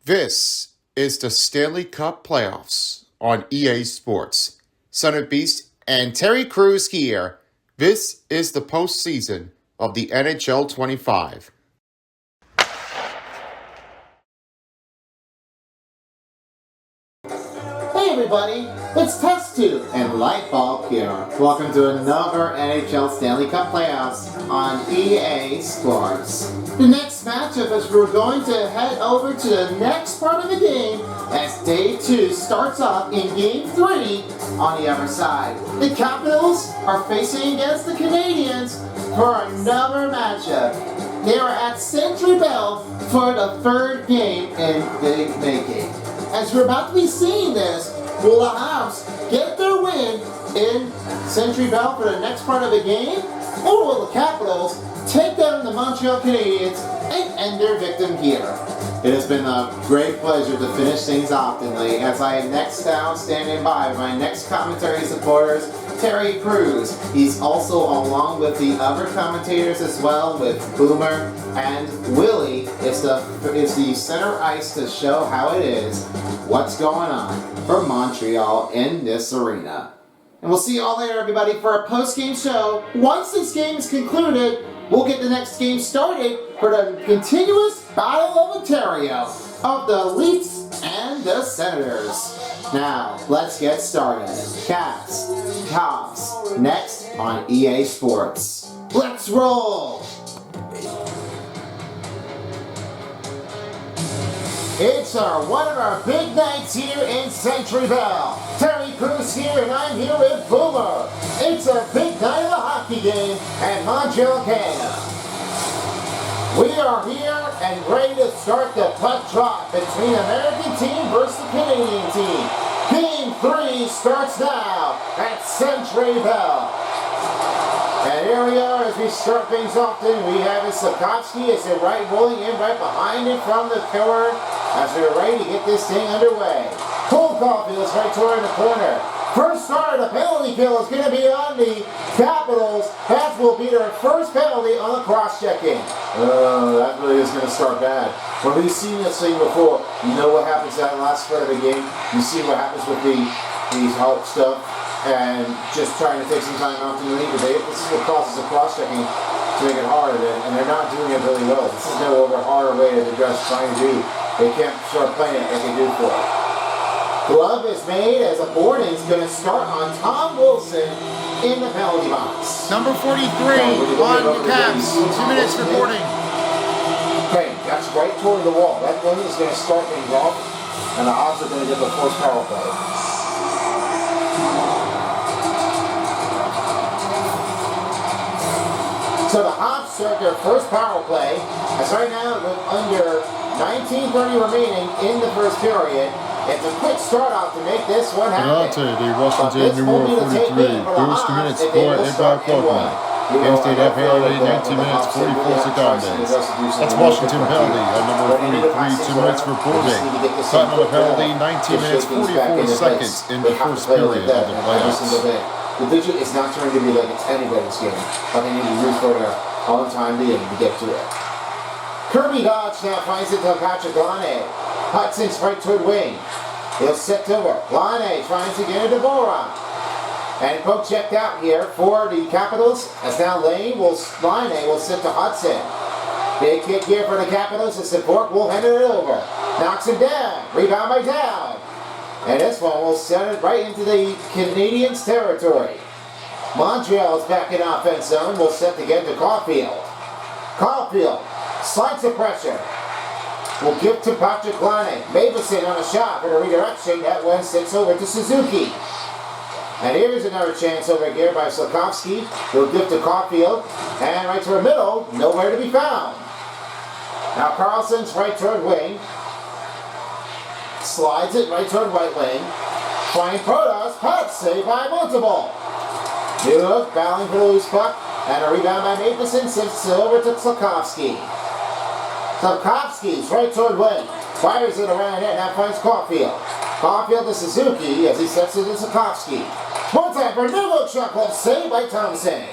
This is the Stanley Cup playoffs on EA Sports. Son of Beast and Terry Crews here. This is the postseason of the NHL 25. Hey everybody, it's Test Tube and Lightbulb here. Welcome to another NHL Stanley Cup playoffs on EA Sports. The next matchup is we're going to head over to the next part of the game as Day 2 starts off in Game 3 on the other side. The Capitals are facing against the Canadiens for another matchup. They are at Century Bell for the third game in the making. As we're about to be seeing this, will the Habs get their win in Century Bell for the next part of the game? Or will the Capitals take down the Montreal Canadiens and end their victim here? It has been a great pleasure to finish things off tonight as I am next down standing by with my next commentary supporters, Terry Crews. He's also along with the other commentators as well, with Boomer and Willie. It's the center ice to show how it is, what's going on for Montreal in this arena. And we'll see you all later, everybody, for our post-game show. Once this game is concluded, we'll get the next game started for the continuous Battle of Ontario of the Leafs and the Senators. Now, let's get started. Caps, Tops, next on EA Sports. Let's roll! It's one of our big nights here in Century Bell. Terry Crews here and I'm here with Boomer. It's a big night of a hockey game at Montreal, Canada. We are here and ready to start the puck drop between the American team versus the Canadian team. Game 3 starts now at Century Bell. And here we are as we start things off. We have Slavkovsky as the right rolling in right behind him from the forward as we're ready to get this thing underway. Cole Caulfield is right toward in the corner. First start, a penalty kill is going to be on the Capitals. That will be their first penalty on the cross-checking. That really is going to start bad. When we've seen this thing before, you know what happens at the last part of the game. You see what happens with these help stuff and just trying to take some time off to leave. This is what causes the cross-checking to make it hard, and they're not doing it really well. This is no other harder way that they're just trying to do. They can't start playing it like they do for it. Glove is made as a boarding is going to start on Tom Wilson in the penalty box. Number 43 on the Caps. 2 minutes for boarding. Okay, that's right toward the wall. That one is going to start things off, and the Habs are going to get the first power play. So the Habs start their first power play. As right now, with under 19:30 remaining in the first period. It's a quick start off to make this one happen. The Washington numero 43, first 2 minutes for Edvard Kortman. Game state at penalty, 19 minutes, 44 seconds. That's Washington penalty at number 43, 2 minutes for boarding. Tottenham a penalty, 19 minutes, 44 seconds in the first period of the playoffs. The digit is not trying to be like it's anybody's game, but they need to use for their own time to get to it. Kirby Dodge now finds it to Patrick Laine. Hudson's right toward wing. He'll set over. Laine trying to get into Boron. And poke checked out here for the Capitals. As now Laine will sit to Hudson. Big kick here for the Capitals. The support will hand it over. Knocks him down. Rebound by Down. And this one will send it right into the Canadiens' territory. Montreal's back in offense zone. Will set to get to Caulfield. Caulfield slides the pressure. Will give to Patrick Laine. Matheson on a shot for the redirection. That one sits over to Suzuki. And here's another chance over here by Slavkovsky. He'll give to Caulfield. And right to the middle, nowhere to be found. Now Carlson's right toward wing. Slides it right toward right wing. Flying Protas. Pat saved by Multiple. New look, battling for the loose puck. And a rebound by Matheson sends it over to Slavkovsky. Slavkovsky's right toward wing. Fires it around it, now finds Caulfield. Caulfield to Suzuki as he sets it to Slavkovsky. One time for a new look shot club saved by Thompson.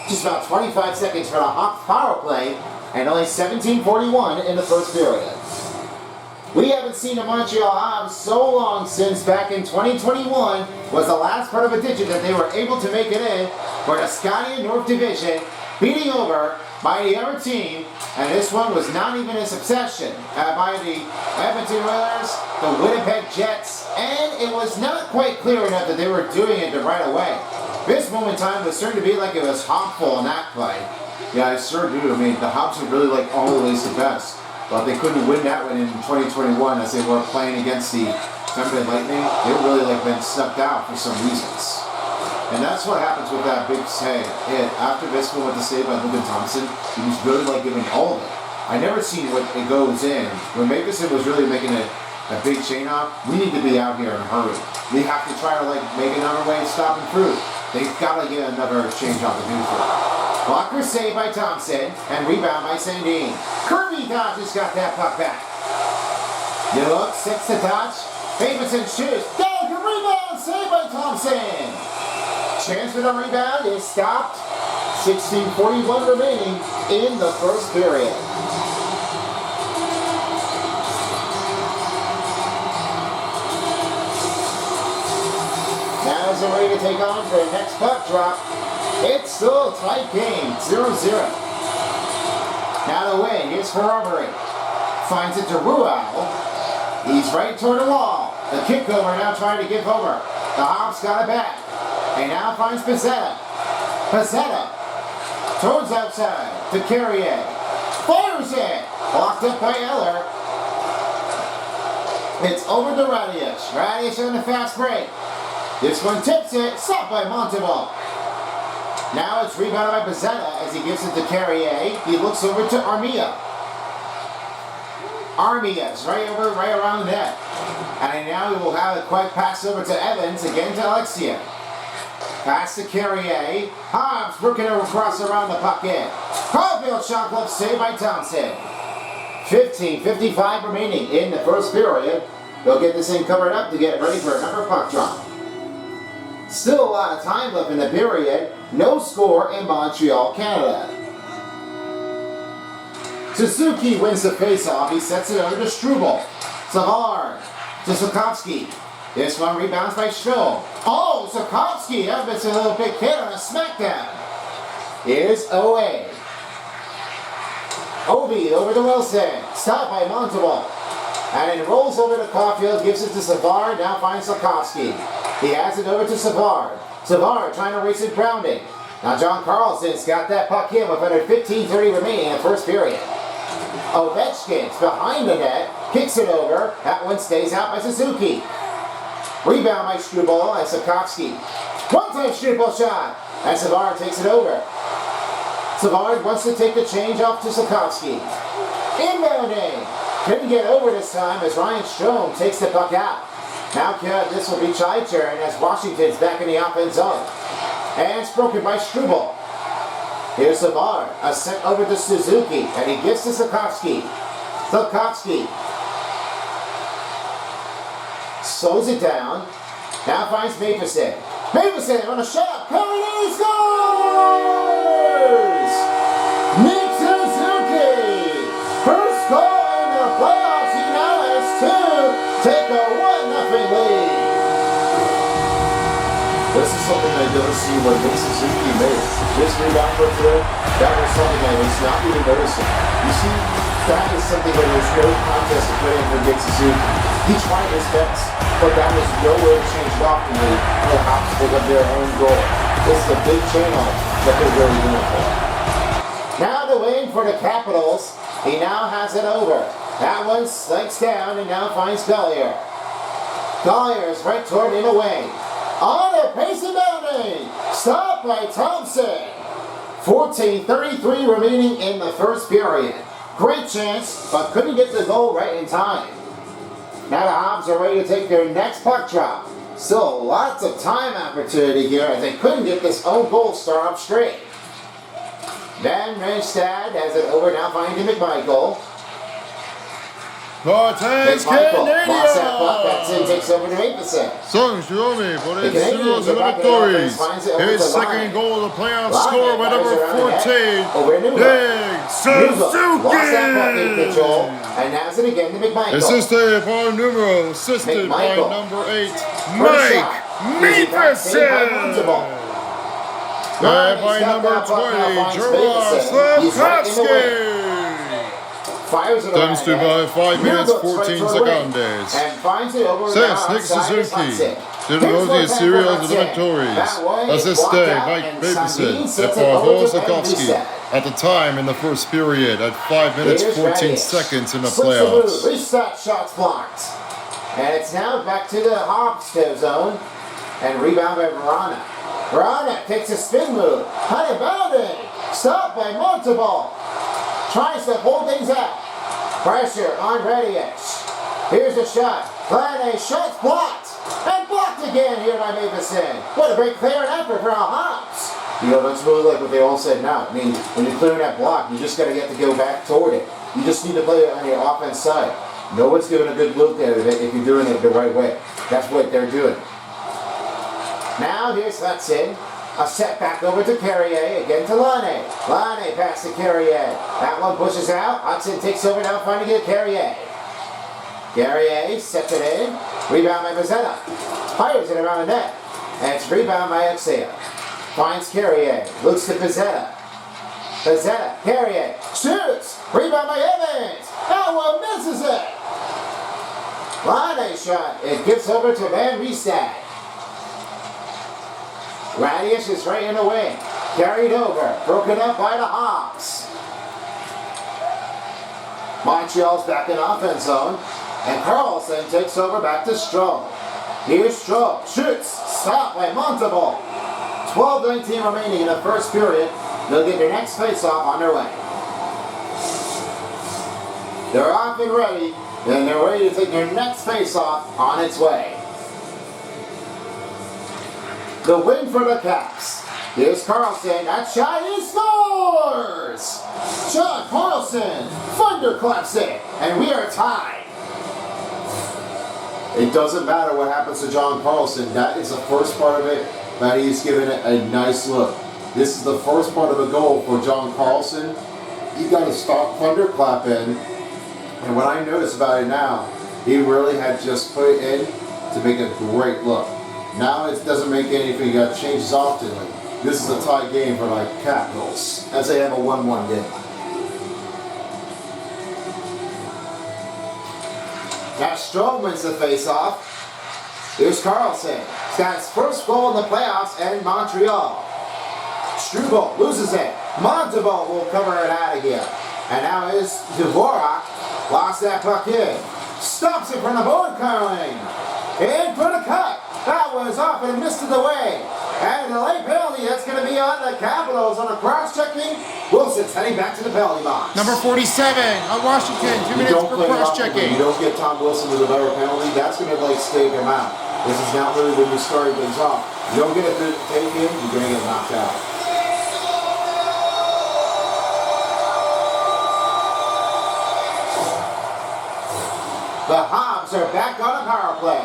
Just about 25 seconds for the Hawks power play and only 17:41 in the first period. We haven't seen the Montreal Habs so long since back in 2021 was the last part of a digit that they were able to make it in for the Scotia North Division, beating over by the other team, and this one was not even a succession by the Edmonton Oilers, the Winnipeg Jets, and it was not quite clear enough that they were doing it the right away. This moment in time was starting to be like it was hopful in that play. Yeah, I sure do. I mean, the Habs are really like always the best. But they couldn't win that one in 2021 as they were playing against the Tampa Bay Lightning. They were really like been sucked out for some reasons. And that's what happens with that big hit. After Bispo went to save by Logan Thompson, he was really like giving all of it. I never seen what it goes in. When Matheson was really making a big chain off, we need to be out here in a hurry. We have to try to like make another way of stopping through. They've got to get another exchange off the Newford. Blocker save by Thompson and rebound by Sandin. Kirby Dodge has got that puck back. You look, 6 to touch. Davidson shoots. Down to rebound, save by Thompson. Chance for the rebound is stopped. 16:41 remaining in the first period. Now is ready to take on for the next puck drop. It's still a tight game, 0-0. Now the wing, here's for Arbery. Finds it to Ruel. He's right toward the wall. The kick over now trying to give over. The Habs got it back. And now finds Pizzetta. Pizzetta towards outside to Carrier. Fires it. Blocked up by Eller. It's over to Radius. Radius on the fast break. This one tips it. Stopped by Monteval. Now it's rebounded by Pizzetta as he gives it to Carrier. He looks over to Armia. Armia's right around the net. And now he will have a quick pass over to Evans, again to Alexia. Pass to Carrier. Hobbs working across around the puck in. Caulfield shot glove saved by Thompson. 15:55 remaining in the first period. They'll get this thing covered up to get ready for another puck drop. Still a lot of time left in the period. No score in Montreal, Canada. Suzuki wins the faceoff. He sets it over to Struble. Savard to Sokovsky. This one rebounds by Stroh. Oh, Sokovsky! That was a little big hit on a smackdown. Here's Owe. Ovi over to Wilson. Stopped by Monteval. And it rolls over to Caulfield, gives it to Savard, now finds Sokovsky. He has it over to Savard. Savard trying to race it grounding. Now John Carlson's got that puck in with under 15:30 remaining in the first period. Ovechkin's behind the net, kicks it over. That one stays out by Suzuki. Rebound by Struble and Sokovsky. One-time Struble shot, and Savard takes it over. Savard wants to take the change off to Sokovsky. Inbounding. Couldn't get over this time as Ryan Strome takes the puck out. Now this will be Chai's turn as Washington's back in the offense zone. And it's broken by Struble. Here's Savard, a sent over to Suzuki, and he gives to Sokovsky. Sokovsky slows it down. Now finds Matheson. Matheson on a shot. Kennedy scores! Nick Suzuki! First goal in the playoffs. He now has 2. Take a 1-0 lead. This is something I never see when Nick Suzuki made. This rebound for through, that was something I was not even noticing. You see, that is something that was no contest to put in for Nick Suzuki. He tried his best, but that was nowhere to change it off to me. They'll have to pick up their own goal. This is a big channel that they're really doing for. Now the win for the Capitals. He now has it over. That one slinks down and now finds Collier. Collier is right toward in away. On a pace of bounding. Stopped by Thompson. 14:33 remaining in the first period. Great chance, but couldn't get the goal right in time. Now the Habs are ready to take their next puck drop. Still lots of time opportunity here as they couldn't get this own goal start up straight. Van Randstad has it over, now finding McMichael. Spartans McMichael lost that puck. That's Canadian! in, takes over to Matheson. Son Xiaomi por The el Canadians Cereals are back in the offense, eliminatorios. finds it over His to second Line. goal of the playoff Line score by fires number around the net. 14, Over to Newell. Big Newell lost that puck in control, Suzuki. and now's it again to McMichael. Assisted by numero, assisted by McMichael. number 8, First shot. Easy pass, saved by Montalban. Matheson. Line By stepped number that puck, now 20, finds Gerard Matheson. He's right in the Slavkovsky. Fires it around Times the to net. by 5 minutes, Newell looks 14 right toward the wing, seconds. and finds it over Says now Nick outside is Suzuki. Hudson. To Here's the one Cereals time for Hudson. eliminatorios. That one is Assisted blocked out, Mike and Matheson Sandin and sets it over to Slavkovsky Reset. at the time in the first period at 5 minutes, Here's 14 Radish. seconds in the Slips the move. playoffs. Reset, shots blocked. And it's now back to the Hobstow zone. And rebound by Verana. Verana takes a spin move. Honey bounding. Stopped by Montalban. Tries to hold things out. Pressure on Radish. Here's a shot. Line shot's blocked. And blocked again here by Matheson. What a great clear effort for our Hops. You know, that's really like what they all said now. I mean, when you're clearing that block, you just got to get to go back toward it. You just need to play it on your offense side. No one's giving a good look at it if you're doing it the right way. That's what they're doing. Now here's Hudson. A set back over to Carrier, again to Lane. Lane pass to Carrier. That one pushes out. Hudson takes over now, finding it Carrier. Carrier sets it in. Rebound by Mazzetta. Fires it around the net. And it's rebound by Exia. Finds Carrier. Looks to Pizzetta. Pizzetta. Carrier. Shoots. Rebound by Evans. That one misses it. Lane shot. It gets over to Van Riestad. Radish is right in the wing. Carried over. Broken up by the Hawks. Montreal's back in offense zone. And Carlson takes over back to Stroh. Here's Stroh. Shoots. Stopped by Montalban. 12:19 remaining in the first period. They'll get their next face-off on their way. They're off and ready. And they're ready to take their next face-off on its way. The win for the Caps. Here's Carlson. That shot, he scores! John Carlson thunderclaps it, and we are tied. It doesn't matter what happens to John Carlson. That is the first part of it that he's given it a nice look. This is the first part of a goal for John Carlson. You got to stop thunderclapping. And what I notice about it now, he really had just put it in to make a great look. Now it doesn't make anything, you got to change often. This is a tight game for like Capitals, as they have a 1-1 game. Now Stroh wins the face-off. Here's Carlson. He's got his first goal in the playoffs in Montreal. Struble loses it. Montalban will cover it out of here. And now is Dvorak. Lost that puck in. Stops it from the board curling. In for the cut. That was off and missed it away. And the late penalty, that's going to be on the Capitals on a cross-checking. Wilson's heading back to the penalty box. Number 47 on Washington, 2 minutes for cross-checking. You don't get Tom Wilson with a better penalty, that's going to like stake him out. This is not really when you start things off. You don't get a good take in, you're going to get knocked out. The Hobbs are back on a power play.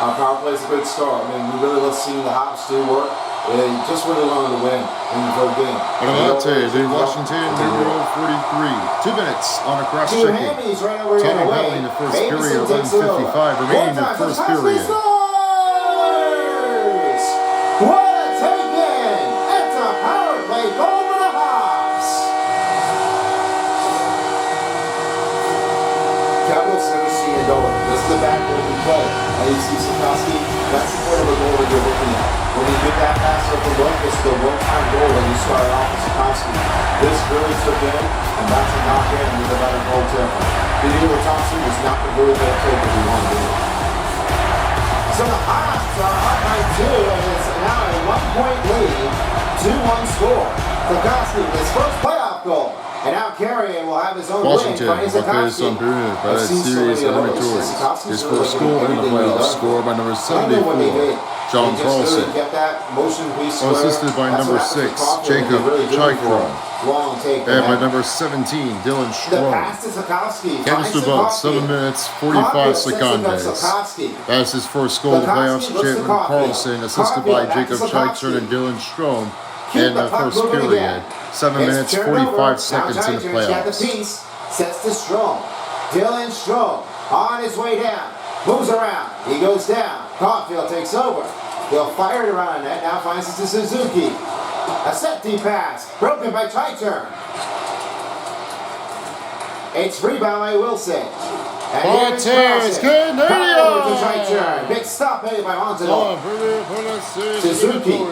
Our power play is a good start. I mean, we really love seeing the Hobbs do work. They just really wanted to win in the third game. Adelante de Washington, numero 43. 2 minutes on a cross-checking. Right over Tunnel away. Valley in the first Matheson period, takes it over. 11:55 remaining in the One-time first Cosby period. scores! What a take-in! It's a power play goal for the Hawks. Capitals never see it going. This is the back where we play. And you see Sikorsky, that's the part of the goal that you're looking at. When you get that pass up the look, it's the one-time goal when you start off with Sikorsky. This really took in, and that's a knock-in with about a goal terrible. Didier Thompson was not the really bad play that we want to do. So the Hawks are up by 2, and it's now a 1-point lead, 2-1 score. Sikorsky, his first playoff goal. And now Carrier will have his own Washington win. will play some period by that series eliminatories. His first goal in the playoffs, scored by number 74, John Carlson. Assisted by number 6, Jacob Chikron. And by number 17, Dylan Strom. Candice about 7 minutes, 45 seconds. That's his first goal in the playoffs. Jacob Carlson, assisted by Jacob Chikron and Dylan Strom. In the first period, 7 minutes, 45 seconds in the playoffs. Sets to Strom. Dylan Strom on his way down. Moves around. He goes down. Caulfield takes over. He'll fire it around net. Now finds it to Suzuki. A set deep pass. Broken by Chikron. It's rebound by Wilson. And Montez Canadian! Big stop made by Montanol. Suzuki.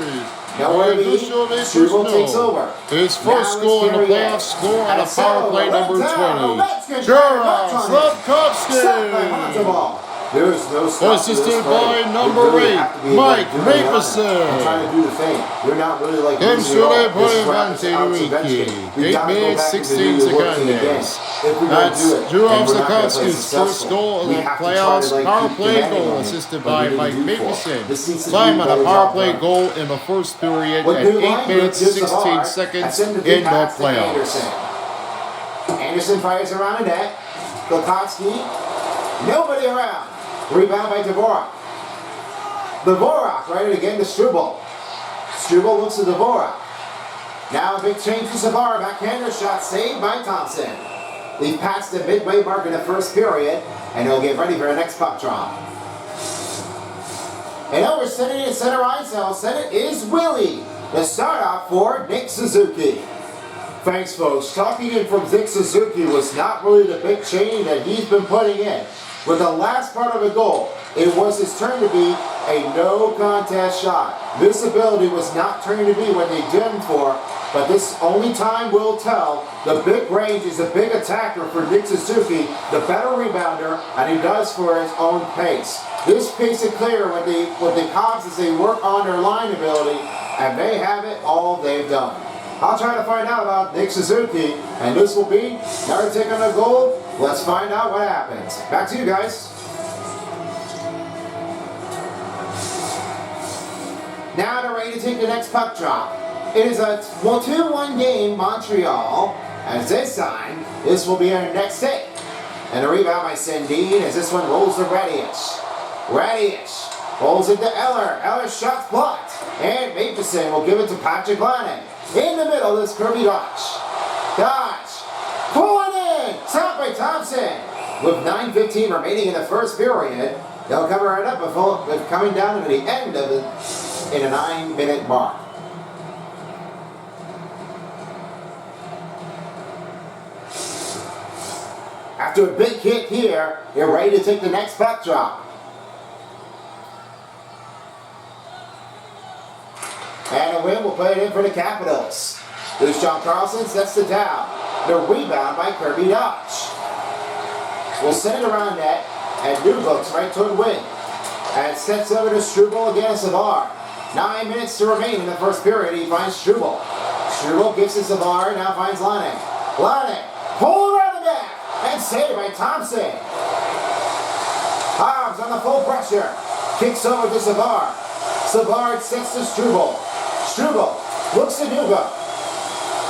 Nowhere to be. Struble takes over. His first goal in the playoffs, score on a power play number 20. Gerard Slafkovsky. There's no stop. Assisted by number 8, Mike Matheson. I'm trying to do the thing. You're not really like Eight minutes, 16 seconds. That's Gerard Slafkovsky's first goal in the playoffs, power play goal, assisted by Mike Matheson. Climb on a power play goal in the first period at 8 minutes, 16 seconds in the playoffs. Anderson fires around the net. Slafkovsky, nobody around. Rebound by Dvorak. Dvorak right again to Struble. Struble looks at Dvorak. Now a big change to Savard. Backhander shot saved by Thompson. We've passed the midway mark in the first period, and he'll get ready for the next puck drop. And over sending it center ice, I'll send it is Willie. The start off for Nick Suzuki. Thanks, folks. Talking in from Nick Suzuki was not really the big change that he's been putting in. With the last part of the goal, it was his turn to be a no contest shot. This ability was not turned to be what they did him for, but this only time will tell. The big range is a big attacker for Nick Suzuki, the better rebounder, and he does for his own pace. This makes it clear what the Cubs as they work on their line ability, and they have it all they've done. I'll try to find out about Nick Suzuki, and this will be another take on the goal. Let's find out what happens. Back to you guys. Now they're ready to take the next puck drop. It is a 2-1 game, Montreal. As this time, this will be our next take. And a rebound by Sandin as this one rolls to Radish. Radish rolls it to Eller. Eller's shot's blocked. And Matheson will give it to Patrick Lanning. In the middle is Kirby Dodge. Dodge. Pulling in. Stopped by Thompson. With 9:15 remaining in the first period, they'll cover it up before coming down to the end of it in a 9-minute mark. After a big hit here, they're ready to take the next puck drop. And a win will play it in for the Capitals. There's John Carlson, sets it down. The rebound by Kirby Dodge. Will send it around net, and Newbook's right toward win. And sets over to Struble against Savard. 9 minutes to remain in the first period. He finds Struble. Struble gives to Savard, now finds Lanning. Lanning, pull around the back, and saved by Thompson. Hobbs on the full pressure. Kicks over to Savard. Savard sets to Struble. Struble looks at Newbook.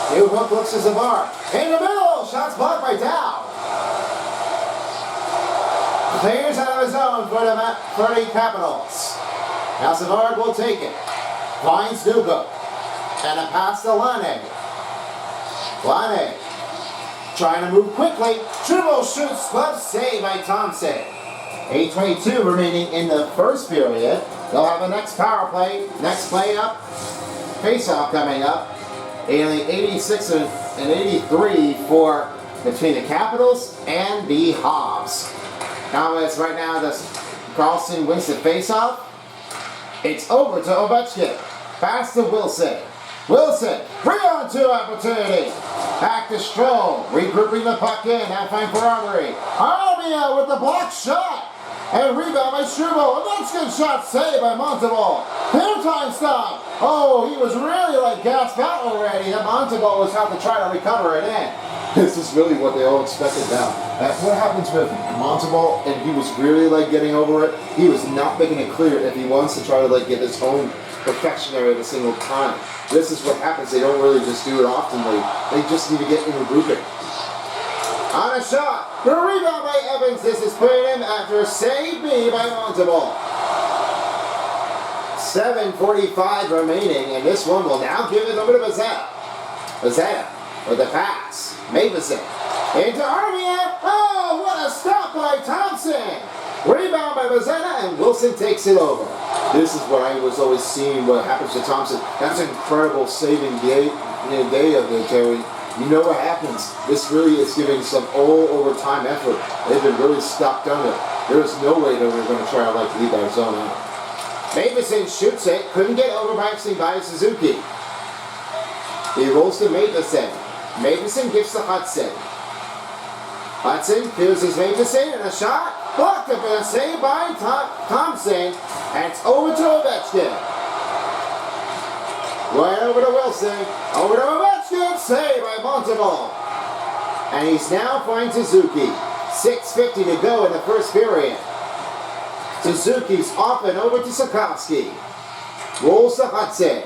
Newbook looks at Savard. In the middle, shots blocked by Dow. Clears out of his zone for the Capitals. Now Savard will take it. Finds Newbook. And a pass to Lanning. Lanning trying to move quickly. Struble shoots, glove save by Thompson. 8:22 remaining in the first period. They'll have a next power play. Next play up. Face-off coming up. 86 and 83 for between the Capitals and the Hobbs. Now it's right now the Carlson wins the face-off. It's over to Ovechkin. Pass to Wilson. Wilson, 3-on-2 opportunity. Back to Strom. Regrouping the puck in. Now find for Armory. Armia with the block shot. And rebound by Struble. A Mexican shot saved by Montalvo. Clear time stop. Oh, he was really like gasped out already. That Montalvo was have to try to recover it in. This is really what they all expected now. That's what happens with Montalban, and he was really like getting over it. He was not making it clear if he wants to try to like get his own perfection there every single time. This is what happens. They don't really just do it oftenly. They just need to get in a grouping. On a shot, the rebound by Evans. This is put in after a save B by Montalban. 7:45 remaining, and this one will now give it over to Bazzetta. Bazzetta with the pass. Matheson into Armia. Oh, what a stop by Thompson. Rebound by Bazzetta, and Wilson takes it over. This is what I was always seeing what happens to Thompson. That's an incredible saving day of the Terry. You know what happens. This really is giving some all-over-time effort. They've been really stuck on it. There is no way that we're going to try to like leave that zone out. Matheson shoots it. Couldn't get over by Suzuki. He rolls to Matheson. Matheson gives to Hudson. Hudson clears his Matheson and a shot. Blocked up and a save by Thompson. And it's over to Ovechkin. Right over to Wilson. Over to Ovechkin. Save by Montalban. And he's now finding Suzuki. 6:50 to go in the first period. Suzuki's off and over to Sikorsky. Rolls to Hudson.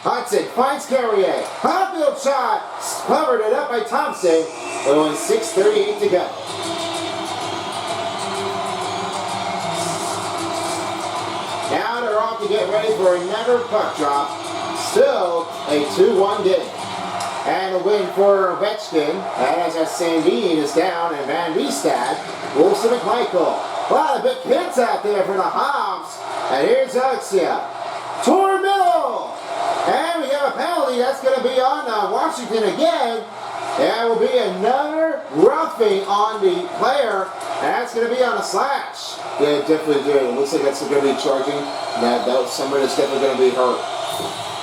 Hudson finds Carrier. Hot-field shot. Covered it up by Thompson. But only 6:38 to go. Now they're off to get ready for another puck drop. Still a 2-1 game. And a win for Ovechkin. As Sandin is down and Van Riestad rolls to McMichael. A lot of big hits out there for the Hobbs. And here's Alexia. Toward middle. And we have a penalty. That's going to be on Washington again. That will be another roughing on the player. And that's going to be on a slash. Yeah, definitely did. It looks like that's going to be charging. That somebody that's definitely going to be hurt.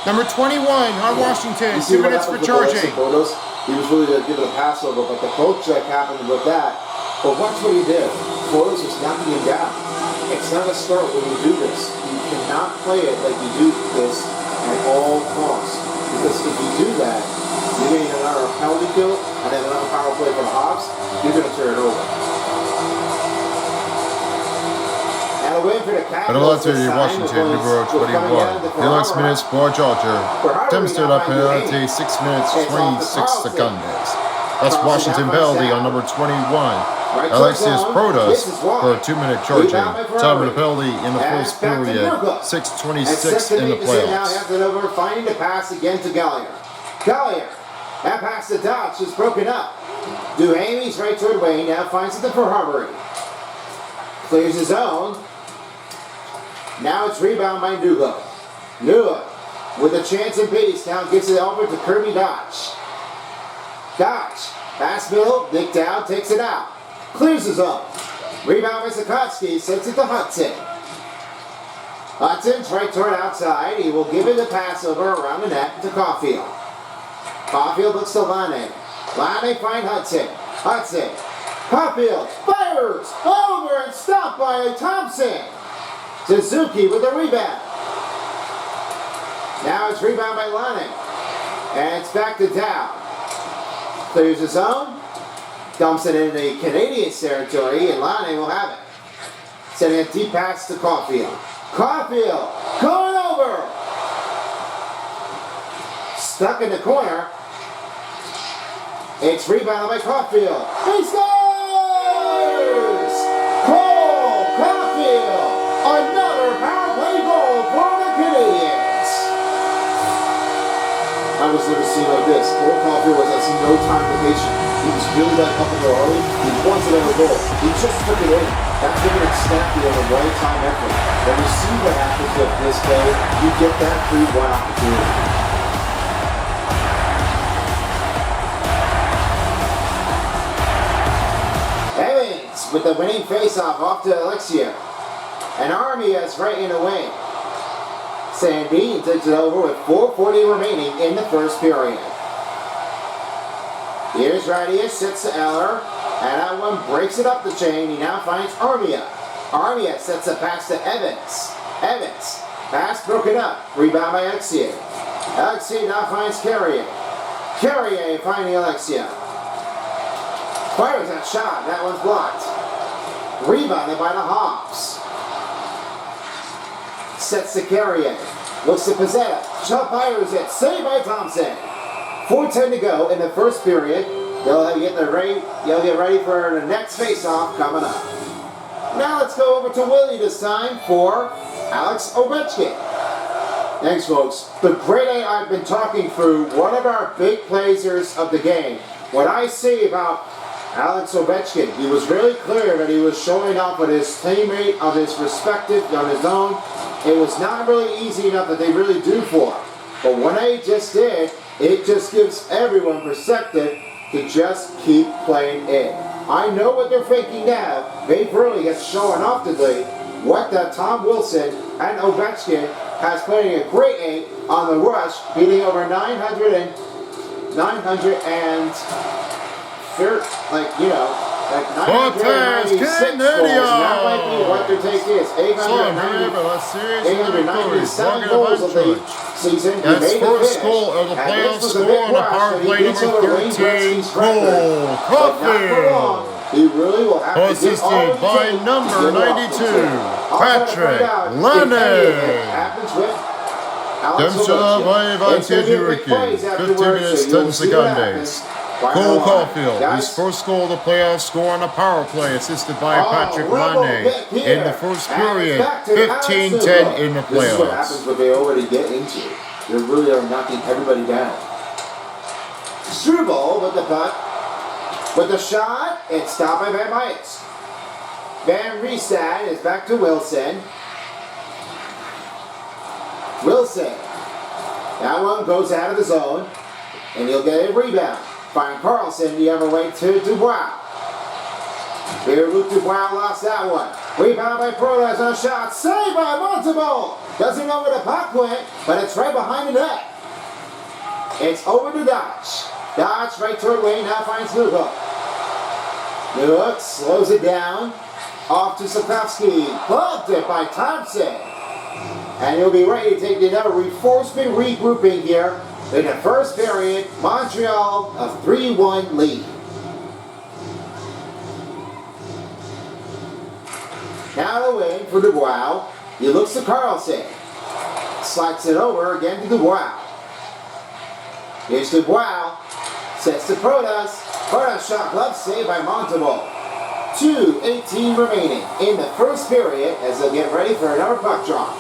Number 21 on Washington, 2 minutes for charging. He was really giving a pass over, but the poke check happened with that. But watch what he did. Photos was knocking him down. It's not a start when you do this. You cannot play it like you do this at all costs. Because if you do that, you're getting another penalty kill and then another power play for the Hobbs, you're going to turn it over. And a win for the Capitals. Penalty Washington, number 21. The last minutes for Georgia. Demonstrated a penalty, 6 minutes, 26 seconds. That's Washington penalty on number 21. Alexius Protas for a 2-minute charging. Time of the penalty in the first period, 6:26 in the playoffs. Now has it over, finding the pass again to Gallier. Gallier, that pass to Dodge is broken up. Duhamie's right toward Wayne, now finds it for Harbury. Clears his own. Now it's rebound by Nuga. Nuga with a chance in base, now gives it over to Kirby Dodge. Dodge, pass middle, Nick down, takes it out. Clears his own. Rebound by Sikorsky, sends it to Hudson. Hudson's right toward outside. He will give it a pass over around the net to Caulfield. Caulfield looks to Lane. Lane finds Hudson. Hudson. Caulfield fires over and stopped by Thompson. Suzuki with the rebound. Now it's rebound by Lane. And it's back to Dow. Clears his own. Dumps it into the Canadian territory, and Lane will have it. Sending a deep pass to Caulfield. Caulfield going over. Stuck in the corner. It's rebounded by Caulfield. He scores! Cole Caulfield! Another power play goal for the Canadians. I was never seen like this. Cole Caulfield was at no time vacation. He was really that up in the early. He wanted a goal. He just took it in. That's giving it snappy on a one-time effort. When you see what happens with this play, you get that 3-1 opportunity. Evans with the winning faceoff off to Alexia. And Armia is right in the wing. Sandin takes it over with 4:40 remaining in the first period. Here's Radius, sets to Eller, and that one breaks it up the chain. He now finds Armia. Armia sets a pass to Evans. Evans, pass broken up, rebound by Alexia. Alexia now finds Carrier. Carrier finding Alexia. Fires that shot. That one's blocked. Rebounded by the Hawks. Sets to carry it. Looks to Pizzetta. Shot fires it. Saved by Thompson. 4:10 to go in the first period. They'll get ready for the next face-off coming up. Now let's go over to Willie this time for Alex Ovechkin. Thanks, folks. The great eight I've been talking through, one of our big players of the game. What I see about Alex Ovechkin, he was really clear that he was showing off with his teammate of his respective on his own. It was not really easy enough that they really do for him. But when they just did, it just gives everyone perspective to just keep playing in. I know what they're thinking now. They've really got showing off today what that Tom Wilson and Ovechkin has playing a great eight on the rush, beating over 900 and 996 goals. And that might be what their take is. 897 goals of the season. That's first goal of the playoffs score on a power play number 13. Cole Caulfield. He really will have to get all assisted by number 92, Patrick Lennon. Dempsey by Ivante Duraki, 15 minutes, 10 seconds. Cole Caulfield, his first goal of the playoffs, score on a power play, assisted by Patrick Lennon in the first period, 15-10 in the This is what playoffs. happens when they already get into it. They really are knocking everybody down. Struble with the puck. With the shot, it's stopped by Van Myers. Van Riestad is back to Wilson. Wilson. That one goes out of the zone, and he'll get a rebound. Find Carlson the other way to Dubois. Here, Luke Dubois lost that one. Rebound by Protas on a shot. Saved by Montembeault. Doesn't know where the puck went, but it's right behind the net. It's over to Dodge. Dodge right toward Wayne, now finds Newhook. Newhook slows it down. Off to Sapkowski. Clubbed it by Thompson. And he'll be ready to take another reinforcement regrouping here. In the first period, Montreal a 3-1 lead. Now the win for Dubois. He looks to Carlson. Slides it over again to Dubois. Here's Dubois. Sets to Protas. Protas shot glove saved by Montembeault. 2:18 remaining in the first period as they'll get ready for another puck drop.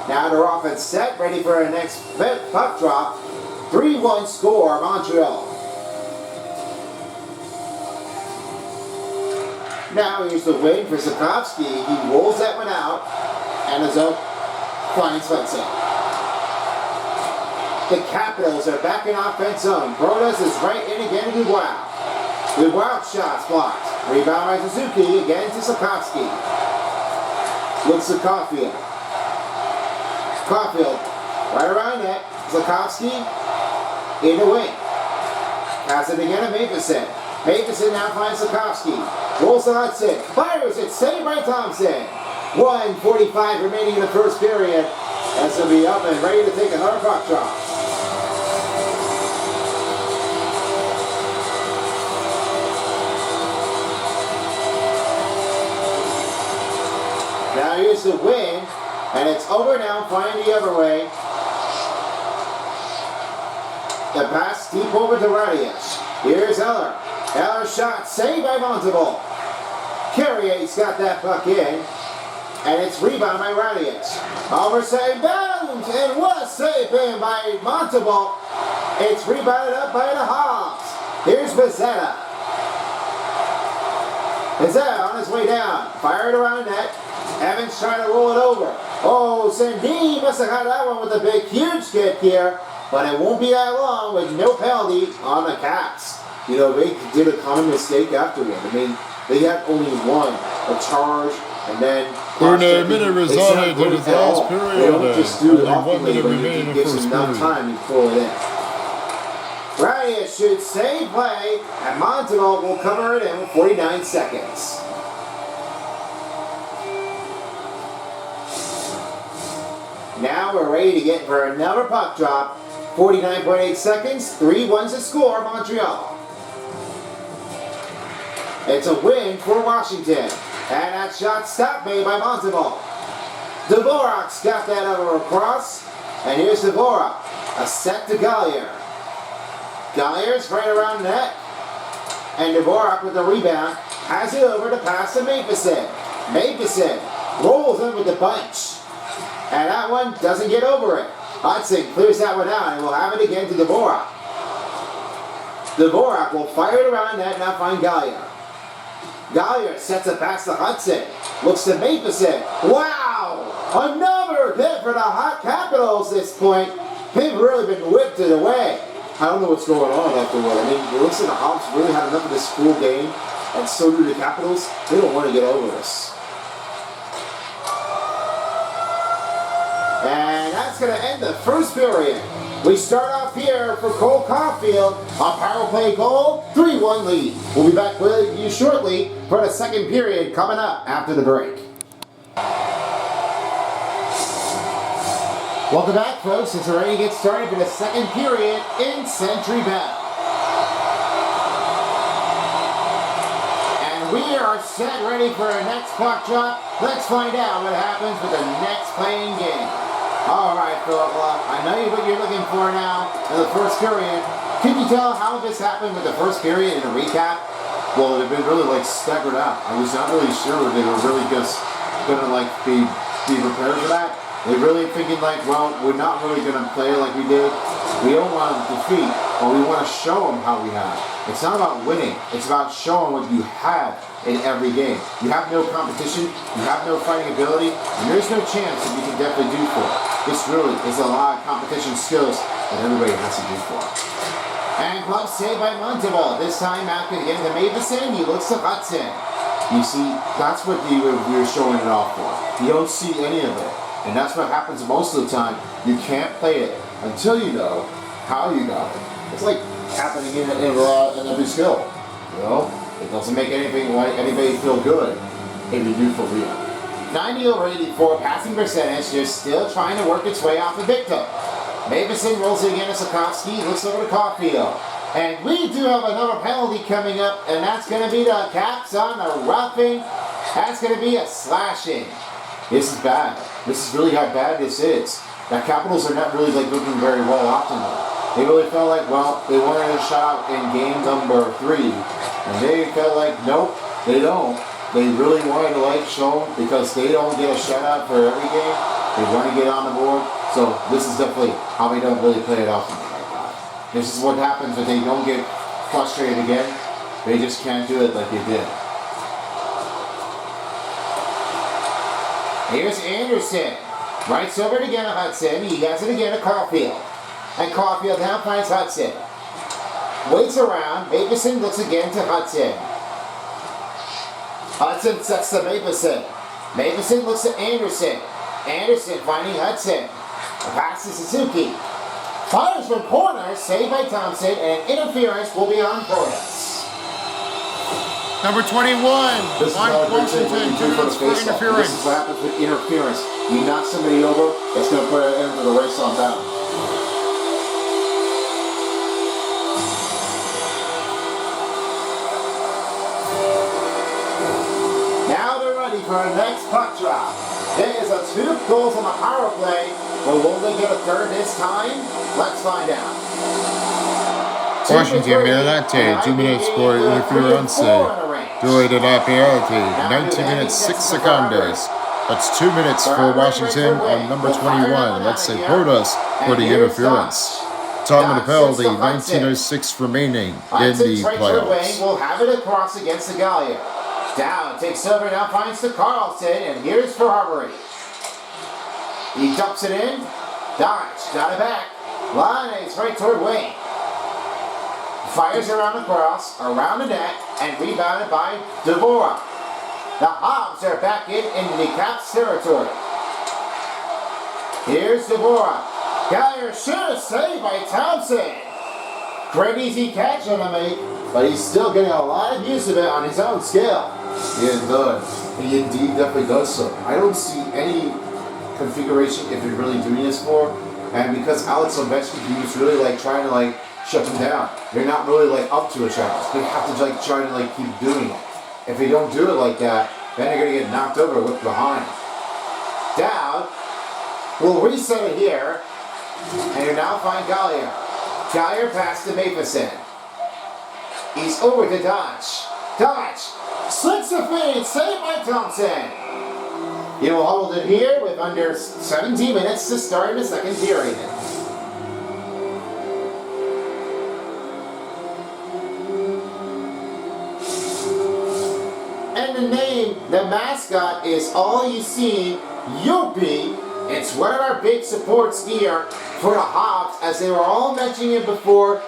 Now they're off and set, ready for a next puck drop. 3-1 score, Montreal. Now here's the win for Sapkowski. He rolls that one out, and is up flying Swenson. The Capitals are back in offense zone. Protas is right in again to Dubois. Dubois shot's blocked. Rebound by Suzuki, again to Sapkowski. Looks to Caulfield. Caulfield, right around net. Sapkowski in the wing. Pass it again to Matheson. Matheson now finds Sapkowski. Rolls the Hudson. Fires it. Saved by Thompson. 1:45 remaining in the first period. As will be up and ready to take another puck drop. Now here's the win. And it's over now, flying the other way. The pass deep over to Radius. Here's Eller. Eller's shot saved by Montembeault. Carrier's got that puck in. And it's rebound by Radius. Oversave bounds. And what a save in by Montembeault. It's rebounded up by the Hawks. Here's Pizzetta. Pizzetta on his way down. Fired around net. Evans trying to roll it over. Oh, Sandin must have had that one with a big, huge kick here. But it won't be that long with no penalty on the Caps. You know, they did a common mistake afterward. I mean, they had only one, a charge, and then... We're in a minute resolved to the last period. They don't just do it Only 1 minute when remaining you in the give first enough period. time, you pull it in. Radius shoots, save play, and Montembeault will cover it in with 49 seconds. Now we're ready to get for another puck drop. 49.8 seconds, 3-1 to score, Montreal. It's a win for Washington. And that shot stopped made by Monteval. Dvorak's got that over across. And here's Dvorak. A set to Gallier. Gallier's right around net. And Dvorak with the rebound has it over to pass to Matheson. Matheson rolls in with the bunch. And that one doesn't get over it. Hudson clears that one out and we'll have it again to Dvorak. Dvorak will fire it around net, now find Gallier. Gallier sets it past to Hudson. Looks to Matheson. Wow! Another hit for the Hot Capitals this point. They've really been whipped it away. I don't know what's going on afterward. I mean, it looks like the Hawks really had enough of this full game, and so do the Capitals. They don't want to get over this. And that's going to end the first period. We start off here for Cole Caulfield. A power play goal, 3-1 lead. We'll be back with you shortly for the second period coming up after the break. Welcome back, folks. It's ready to get started for the second period in Century Bell. And we are set ready for our next puck drop. Let's find out what happens with the next playing game. All right, Philip, I know what you're looking for now in the first period. Can you tell how this happened with the first period in a recap? Well, they've been really staggered out. I was not really sure if they were really just gonna be prepared for that. They're really thinking well, we're not really gonna play like we did. We don't want to defeat, but we want to show them how we have. It's not about winning. It's about showing what you have in every game. You have no competition. You have no fighting ability, and there's no chance that you can definitely do for it. This really is a lot of competition skills that everybody has to do for it. And glove saved by Monteval. This time after getting to Matheson, he looks to Hudson. You see, that's what we were showing it off for. You don't see any of it. And that's what happens most of the time. You can't play it until you know how you got it. It's like happening in every skill. You know? It doesn't make anybody feel good if you do for real. 90 over 84 passing percentage, just still trying to work its way off the victim. Matheson rolls it again to Sikorsky, looks over to Caulfield. And we do have another penalty coming up, and that's going to be the Caps on the roughing. That's going to be a slashing. This is bad. This is really how bad this is. The Capitals are not really looking very well often though. They really felt they wanted a shot in game number 3. And they felt nope, they don't. They really wanted to show them because they don't get a shutout for every game. They want to get on the board. So this is definitely how they don't really play it often like that. This is what happens if they don't get frustrated again. They just can't do it like they did. Here's Anderson. Rights over it again to Hudson. He has it again to Caulfield. And Caulfield now finds Hudson. Waits around. Matheson looks again to Hudson. Hudson sets to Matheson. Matheson looks to Anderson. Anderson finding Hudson. A pass to Suzuki. Fires from corner. Saved by Thompson. And interference will be on Protas. Number 21, Mike Washington, 2 minutes for interference. This is what happens with interference. You knock somebody over, it's going to put an end to the race on down. Now they're ready for our next puck drop. There is a 2 goals on the power play, but will they get a third this time? Let's find out. Washington Milante, 2 minutes for interference. Joy de la penalty, 19 minutes 6 seconds. That's 2 minutes for Washington on number 21. Let's say Protas for the interference. Time of the penalty, 19:06 remaining in the playoffs. Will have it across against the Gallier. Down, takes over, now finds the Carlson, and here's for Harbury. He dumps it in. Dodge, got it back. Line is right toward Wayne. Fires around the cross, around the net, and rebounded by Dvorak. The Hobbs are back in the Caps territory. Here's Dvorak. Gallier sure saved by Thompson. Great easy catch on the make, but he's still getting a lot of use of it on his own scale. Yeah, it does. He indeed definitely does so. I don't see any configuration if you're really doing this for, and because Alex Ovechkin, he was really trying to shut them down. They're not really up to a challenge. They have to try to keep doing it. If they don't do it like that, then they're going to get knocked over with behind. Down. We'll reset it here. And you now find Gallier. Gallier pass to Matheson. He's over to Dodge. Dodge. Slicks the feed. Saved by Thompson. He will hold it here with under 17 minutes to start the second period. And the name, the mascot, is all you see, Youppi. It's one of our big supports here for the Hawks, as they were all mentioning it before,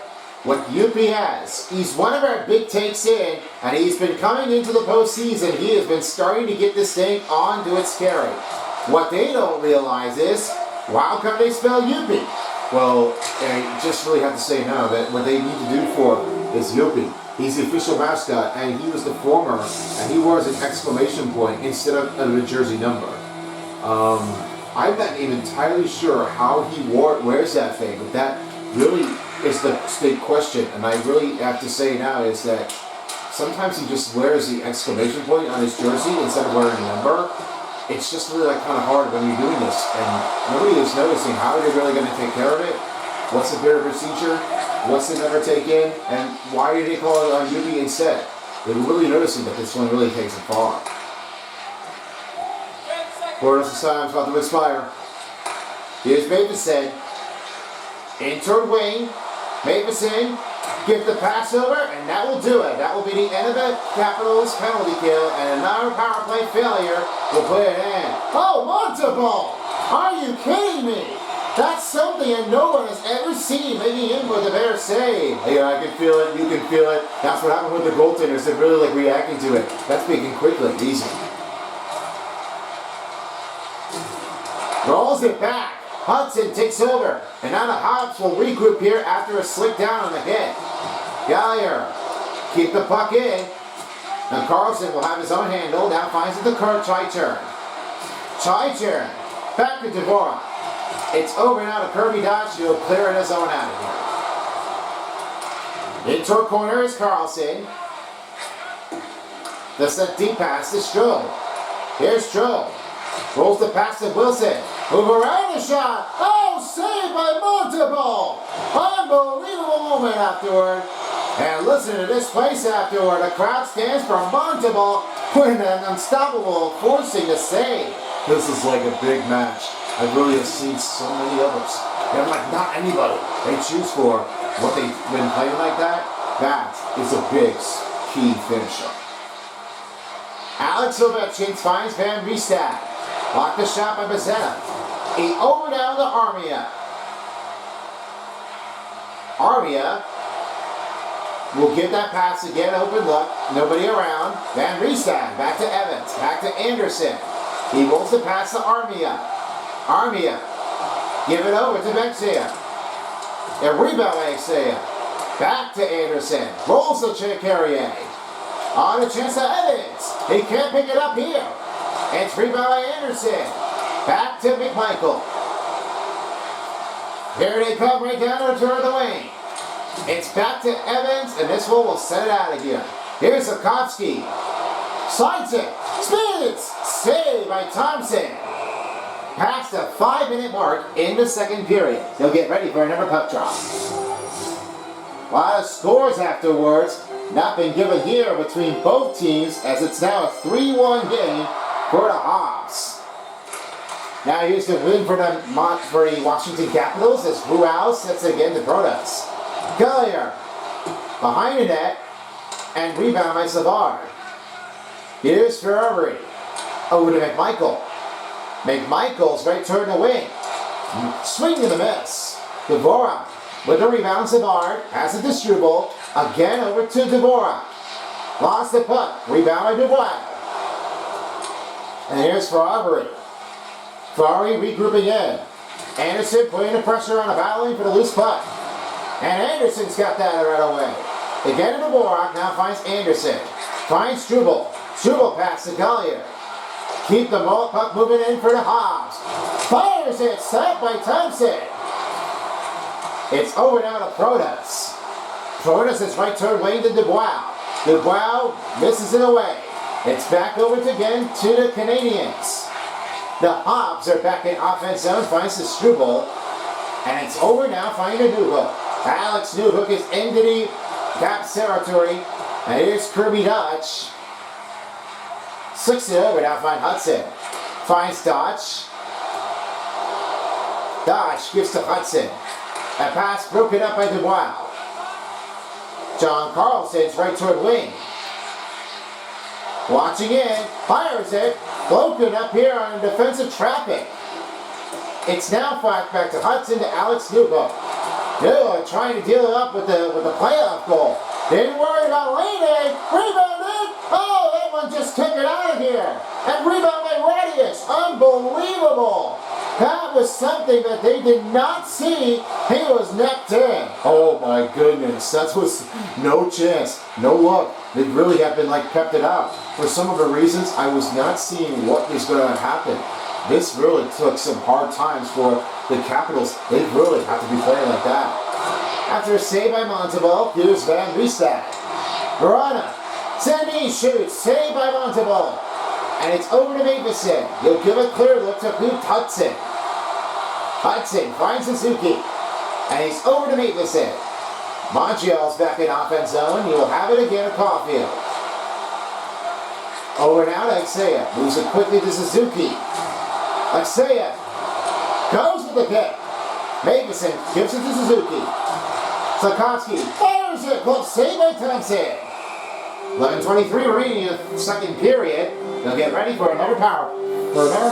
what Youppi has. He's one of our big takes in, and he's been coming into the postseason. He has been starting to get this thing onto its carry. What they don't realize is, how come they spell Youppi? Well, I just really have to say now that what they need to do for is Youppi. He's the official mascot, and he was the former, and he wears an exclamation point instead of a jersey number. I'm not even entirely sure how he wears that thing, but that really is the big question. And I really have to say now is that sometimes he just wears the exclamation point on his jersey instead of wearing a number. It's just really like kind of hard when you're doing this, and nobody is noticing how they're really going to take care of it. What's the better procedure? What's the number take in? And why did they call it on Youppi instead? They're really noticing that this one really takes it far. Quarters of time's about to expire. Here's Matheson. In toward wing. Matheson. Give the pass over, and that will do it. That will be the end of the Capitals penalty kill, and another power play failure will put it in. Oh, Montebault! Are you kidding me? That's something that no one has ever seen making in with a better save. Yeah, I can feel it. You can feel it. That's what happened with the goaltenders. They're really like reacting to it. That's speaking quickly, easy. Rolls it back. Hudson takes over. And now the Hawks will regroup here after a slick down on the hit. Gallier. Keep the puck in. And Carlson will have his own handle. Now finds it to Chai-Turn. Chai-Turn. Back to Dvorak. It's over now to Kirby Dodge. He'll clear it his own out of here. Into a corner is Carlson. The set deep pass to Stroh. Here's Stroh. Rolls the pass to Wilson. Move around the shot. Oh, saved by Montebault. Unbelievable moment afterward. And listen to this place afterward. The crowd stands for Montebault with an unstoppable forcing to save. This is like a big match. I really have seen so many others. They're like not anybody they choose for what they've been playing like that. That is a big key finisher. Alex Ovechkin finds Van Riestad. Blocked the shot by Bazzetta. He over down to Armia. Armia will give that pass again, open look. Nobody around. Van Riestad back to Evans. Back to Anderson. He rolls the pass to Armia. Armia. Give it over to Vexia. A rebound by Vexia. Back to Anderson. Rolls the Carrier. On a chance to Evans. He can't pick it up here. It's rebound by Anderson. Back to McMichael. Here they come right down to the wing. It's back to Evans, and this one will set it out of here. Here's Sikorsky. Slides it. Spins. Saved by Thompson. Past the 5-minute mark in the second period. They'll get ready for another puck drop. A lot of scores afterwards. Not been given here between both teams, as it's now a 3-1 game for the Hawks. Now here's the win for the Washington Capitals as Rual sets again the Brodas. Gallier behind the net and rebound by Savard. Here's Ferrari over to McMichael. McMichael's right turn to wing. Swing to the miss. Dvorak with the rebound. Savard has it to Struble. Again over to Dvorak. Lost the puck. Rebound by Dubois. And here's Ferrari. Ferrari regrouping in. Anderson putting the pressure on a battling for the loose puck. And Anderson's got that right away. Again to Dvorak. Now finds Anderson. Finds Struble. Struble pass to Gallier. Keep the puck moving in for the Hawks. Fires it. Set by Thompson. It's over now to Protas. Protas is right turn wing to Dubois. Dubois misses it away. It's back over again to the Canadians. The Hobbs are back in offense zone, finds the Struble, and it's over now, finding a Newhook. Alex Newhook is into the Cap territory, and here's Kirby Dodge. Slicks it over, now find Hudson. Finds Dodge. Dodge gives to Hudson. A pass broken up by Dubois. John Carlson's right toward wing. Watching in, fires it. Broken up here on defensive trapping. It's now back to Hudson to Alex Newhook. Newhook trying to deal it up with the playoff goal. Didn't worry about leading. Rebounded. Oh, that one just took it out of here. And rebound by Radius. Unbelievable. That was something that they did not see. He was necked in. Oh my goodness, that was no chance, no luck. They really have been kept it out. For some of the reasons, I was not seeing what was going to happen. This really took some hard times for the Capitals. They really have to be playing like that. After a save by Montalban, here's Van Riestad. Verona. Sandy shoots. Save by Montalban. And it's over to Matheson. He'll give a clear look to Hudson. Hudson finds Suzuki. And he's over to Matheson. Montreal's back in offense zone. He will have it again at Caulfield. Over now to Alexeyev. Moves it quickly to Suzuki. Alexeyev goes with the kick. Matheson gives it to Suzuki. Slavkovsky fires it. Close save by Thompson. 11:23 remaining in the second period. They'll get ready for another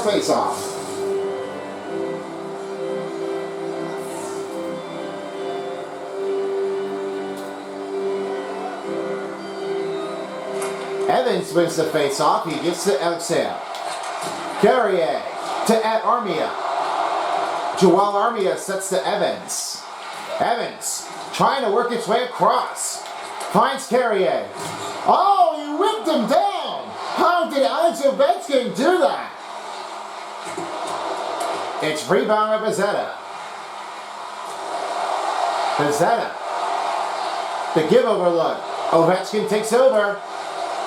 face-off. Evans wins the face-off. He gives to Alexeyev. Carrier to Armia. Joel Armia sets to Evans. Evans trying to work its way across. Finds Carrier. Oh, he ripped him down. How did Alex Ovechkin do that? It's rebound by Bezzetta. Bezzetta. The give-over look. Ovechkin takes over.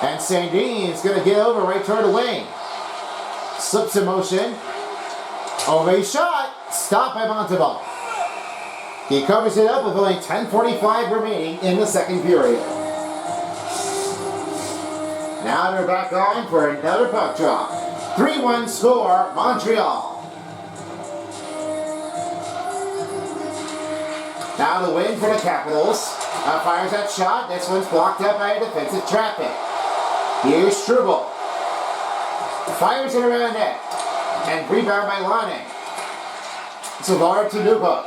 And Sandin's going to get over right toward the wing. Slips in motion. Ove shot. Stopped by Montalban. He covers it up with only 10:45 remaining in the second period. Now they're back on for another puck drop. 3-1 score, Montreal. Now the win for the Capitals. Fires that shot. This one's blocked up by a defensive traffic. Here's Struble. Fires it around net. And rebound by Lane. Savard to Newhook.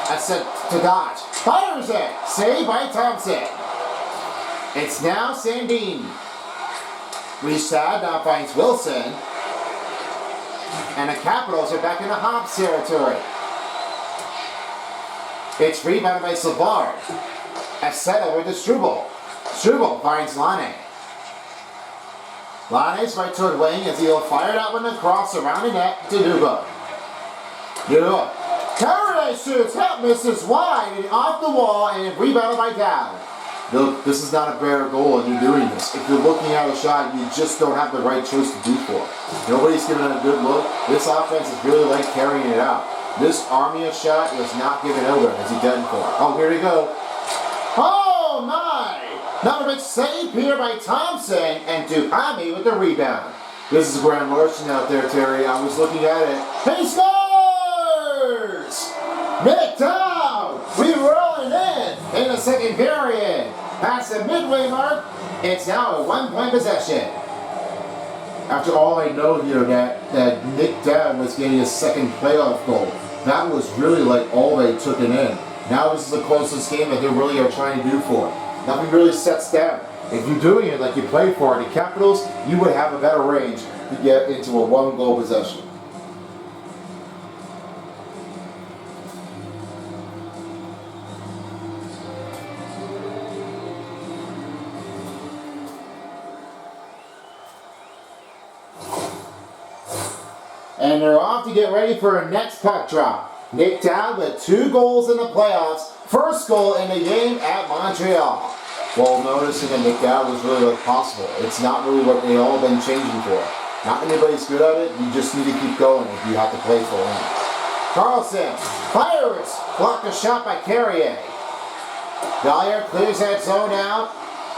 That's it to Dodge. Fires it. Saved by Thompson. It's now Sandin. Riestad now finds Wilson. And the Capitals are back in the Hobbs territory. It's rebounded by Savard. Set over to Struble. Struble finds Lane. Lane's right toward wing as he'll fire that one across around the net to Newhook. Newhook. Carrier shoots, help misses wide and off the wall and rebounded by Dow. Look, this is not a bare goal and you're doing this. If you're looking at a shot, you just don't have the right choice to do for it. Nobody's giving it a good look. This offense is really carrying it out. This Armia shot was not given over as he done for. Oh, here we go. Oh my! Another big save here by Thompson and Duhami with the rebound. This is Grand Larson out there, Terry. I was looking at it. He scores! Nick down! We're rolling in the second period. Past the midway mark, it's now a 1-point possession. After all I know here that Nick Down was getting his second playoff goal. That was really all they took it in. Now this is the closest game that they really are trying to do for it. Nothing really sets down. If you're doing it like you play for it, the Capitals, you would have a better range to get into a 1-goal possession. And they're off to get ready for a next puck drop. Nick Dowd with 2 goals in the playoffs. First goal in the game at Montreal. while noticing that McDowell was really possible. It's not really what they all been changing for. Not anybody's good at it. You just need to keep going if you have to play for him. Carlson fires, blocked a shot by Carrier. Dyer clears that zone out,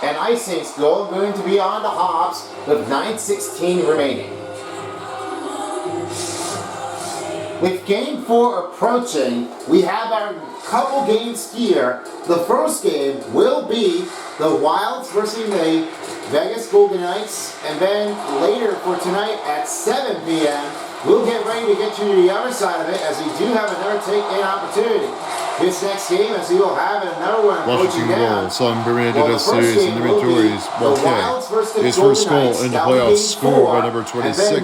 and icing's going to be on to Hobbs with 9:16 remaining. With Game 4 approaching, we have our couple games here. The first game will be the Wilds versus the Vegas Golden Knights, and then later for tonight at 7 p.m., we'll get ready to get you to the other side of it as we do have another take-in opportunity. This next game, as we will have another one approaching Washington down. Royals unberated this series in inventories 1K. His first goal in the playoffs scored by number 26,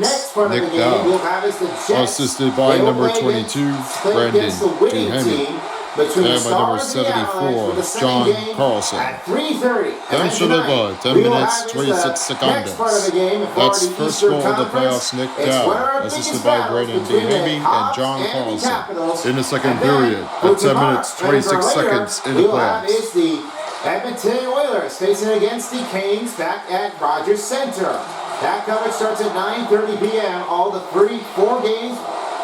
Nick Dowd. Assisted by number 22, Brandon Duhemi. And by number 74, John Carlson. At 3:30. Then Shalova, 10 minutes, 26 seconds. That's first goal of the playoffs, Nick Dowd, assisted by Brandon Duhemi and John Carlson. In the second period, at 10 minutes, 26 seconds in the playoffs. Is the Edmonton Oilers facing against the Canes back at Rogers Center. That coverage starts at 9:30 p.m. All the 4 games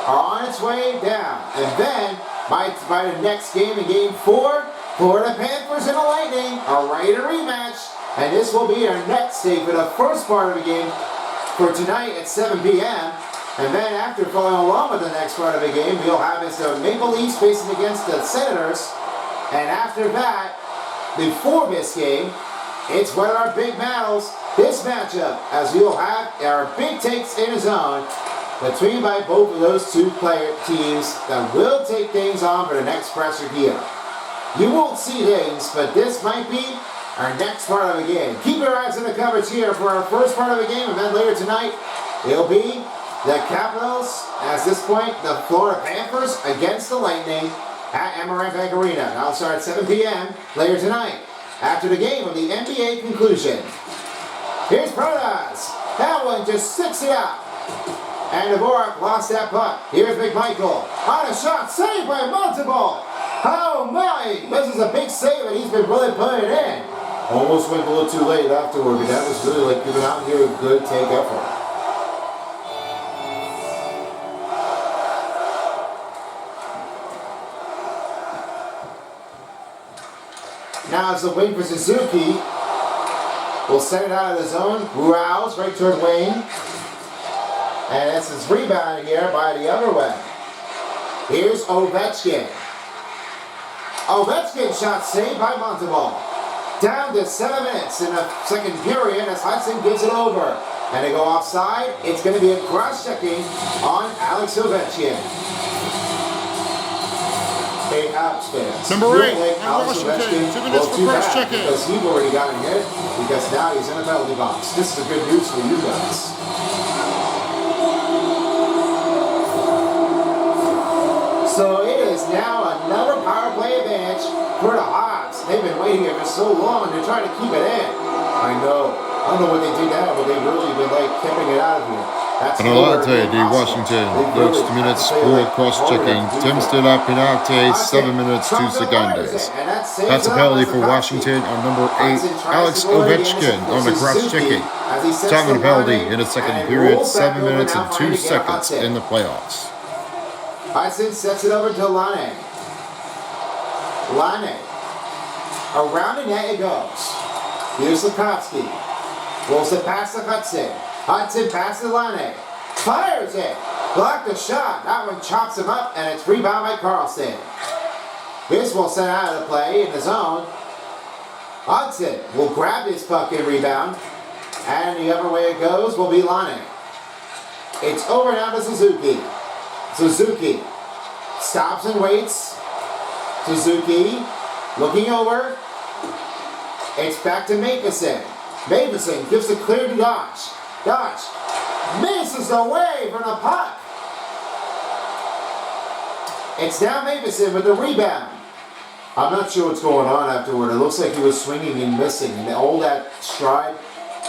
are on its way down. And then, by the next game in Game 4, Florida Panthers and the Lightning are ready to rematch. And this will be our next take for the first part of the game for tonight at 7 p.m. And then after following along with the next part of the game, we'll have is the Maple Leafs facing against the Senators. And after that, before this game, it's one of our big battles, this matchup, as we will have our big takes in a zone between by both of those two player teams that will take things on for the next pressure here. You won't see things, but this might be our next part of the game. Keep your eyes on the coverage here for our first part of the game, and then later tonight, it'll be the Capitals, at this point, the Florida Panthers against the Lightning at Amaranth Bank Arena. That'll start at 7 p.m. later tonight, after the game of the NBA conclusion. Here's Protas. That one just sticks it out. And Dvorak lost that puck. Here's McMichael. On a shot, saved by Multiple. Oh my! This is a big save, and he's been really putting it in. Almost went a little too late afterward, but that was really like giving out here a good take effort. Now it's the wing for Suzuki. We'll send it out of the zone. Rouse right toward Wayne. And this is rebounded here by the other way. Here's Ovechkin. Ovechkin shot saved by Monteval. Down to 7 minutes in the second period as Hudson gives it over. And they go offside. It's going to be a cross-checking on Alex Ovechkin. Hey, Alex fans. Number 8, like Alex Washington, 2 minutes for cross-checking. Because you've already gotten hit, because now he's in the penalty box. This is the good news for you guys. So it is now another power play advantage for the Hawks. They've been waiting here for so long, and they're trying to keep it in. I know. I don't know what they do now, but they've really been like keeping it out of here. That's And Alante de Washington, next 2 minutes for cross-checking. Tim Stella penalty, 7 minutes, 2 seconds. That's a penalty for Washington on number 8, Alex Ovechkin on the cross-checking. Time of the penalty in the second period, 7 minutes and 2 seconds in the playoffs. Hudson sets it over to Lane. Lane. Around the net it goes. Here's Lukovsky. Rolls it past to Hudson. Hudson passes to Lane. Fires it. Blocked the shot. That one chops him up, and it's rebounded by Carlson. This will send out of the play in the zone. Hudson will grab this puck and rebound. And the other way it goes will be Lane. It's over now to Suzuki. Suzuki stops and waits. Suzuki looking over. It's back to Matheson. Matheson gives the clear to Dodge. Dodge misses away from the puck. It's now Matheson with the rebound. I'm not sure what's going on afterward. It looks like he was swinging and missing, and all that stride,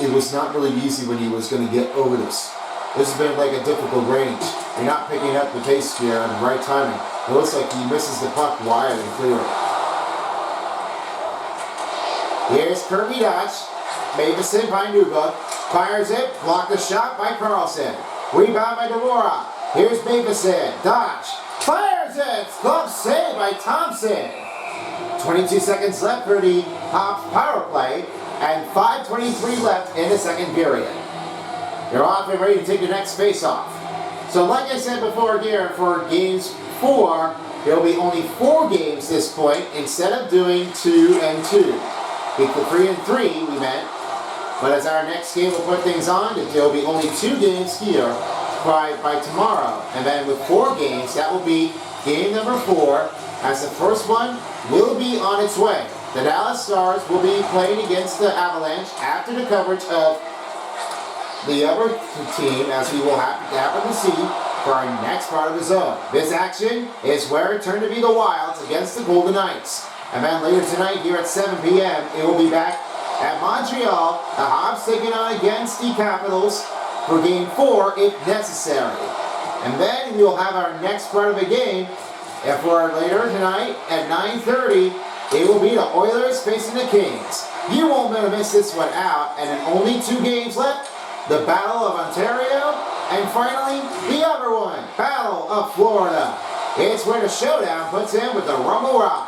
it was not really easy when he was going to get over this. This has been like a difficult range. You're not picking up the pace here at the right timing. It looks like he misses the puck wide and clear. Here's Kirby Dodge. Matheson by Nuba. Fires it. Blocked the shot by Carlson. Rebound by Devora. Here's Matheson. Dodge. Fires it. Glove save by Thompson. 22 seconds left for the Hops power play. And 5:23 left in the second period. You're off and ready to take the next face-off. So like I said before here, for games 4, there will be only 4 games this point instead of doing 2 and 2. 3 and 3 we meant. But as our next game will put things on, there will be only 2 games here by tomorrow. And then with 4 games, that will be game number 4, as the first one will be on its way. The Dallas Stars will be playing against the Avalanche after the coverage of the other team, as we will happen to see for our next part of the zone. This action is where it turned to be the Wilds against the Golden Knights. And then later tonight here at 7 p.m., it will be back at Montreal, the Habs taking on against the Capitals for Game 4 if necessary. And then we will have our next part of the game. And for later tonight at 9:30, it will be the Oilers facing the Kings. You won't want to miss this one out. And then only 2 games left. The Battle of Ontario. And finally, the other one, Battle of Florida. It's where the showdown puts in with the Rumble Ride.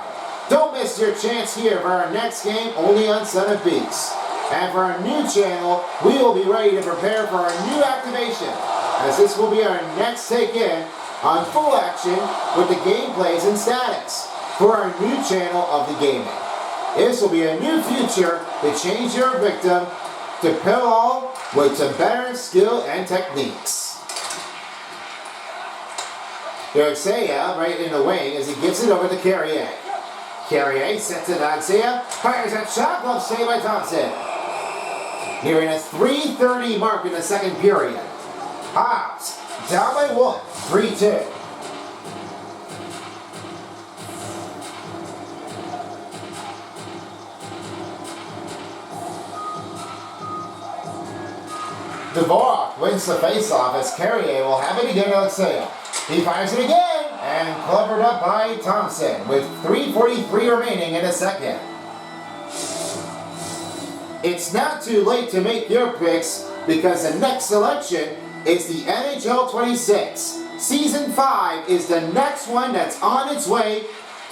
Don't miss your chance here for our next game only on Son of Beast. And for our new channel, we will be ready to prepare for our new activation, as this will be our next take-in on full action with the gameplays and status for our new channel of the gaming. This will be a new future to change your victim to Pillow with some better skill and techniques. Here's Isaiah right in the wing as he gives it over to Carrier. Carrier sets it on Isaiah, fires that shot, glove save by Thompson. Nearing a 3:30 mark in the second period. Hobbs down by 1, 3-2. Dvorak wins the faceoff as Carrier will have it again to Alexeyev. He fires it again and covered up by Thompson with 3:43 remaining in the second. It's not too late to make your picks because the next selection is the NHL 26. Season 5 is the next one that's on its way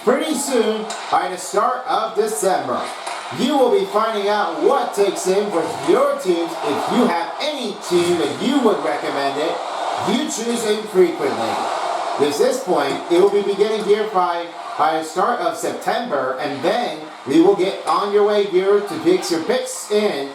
pretty soon by the start of December. You will be finding out what takes in for your teams. If you have any team that you would recommend it, you choose it frequently. At this point, it will be beginning here by the start of September, and then we will get on your way here to pick your picks in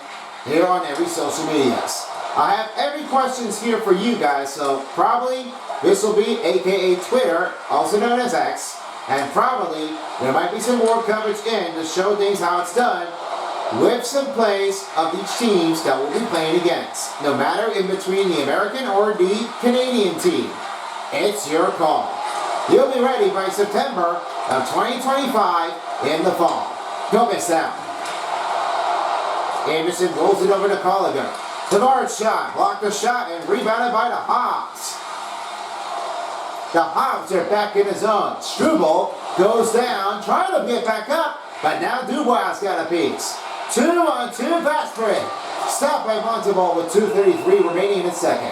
here on every social medias. I have every questions here for you guys, so probably this will be aka Twitter, also known as X, and probably there might be some more coverage in to show things how it's done with some plays of each teams that we'll be playing against, no matter in between the American or the Canadian team. It's your call. You'll be ready by September of 2025 in the fall. Don't miss out. Anderson rolls it over to Colliger. Tavares shot, blocked the shot, and rebounded by the Hobbs. The Hobbs are back in the zone. Struble goes down, trying to get back up, but now Dubois got a piece. 2-on-2 fast break. Stopped by Montalvo with 2:33 remaining in the second.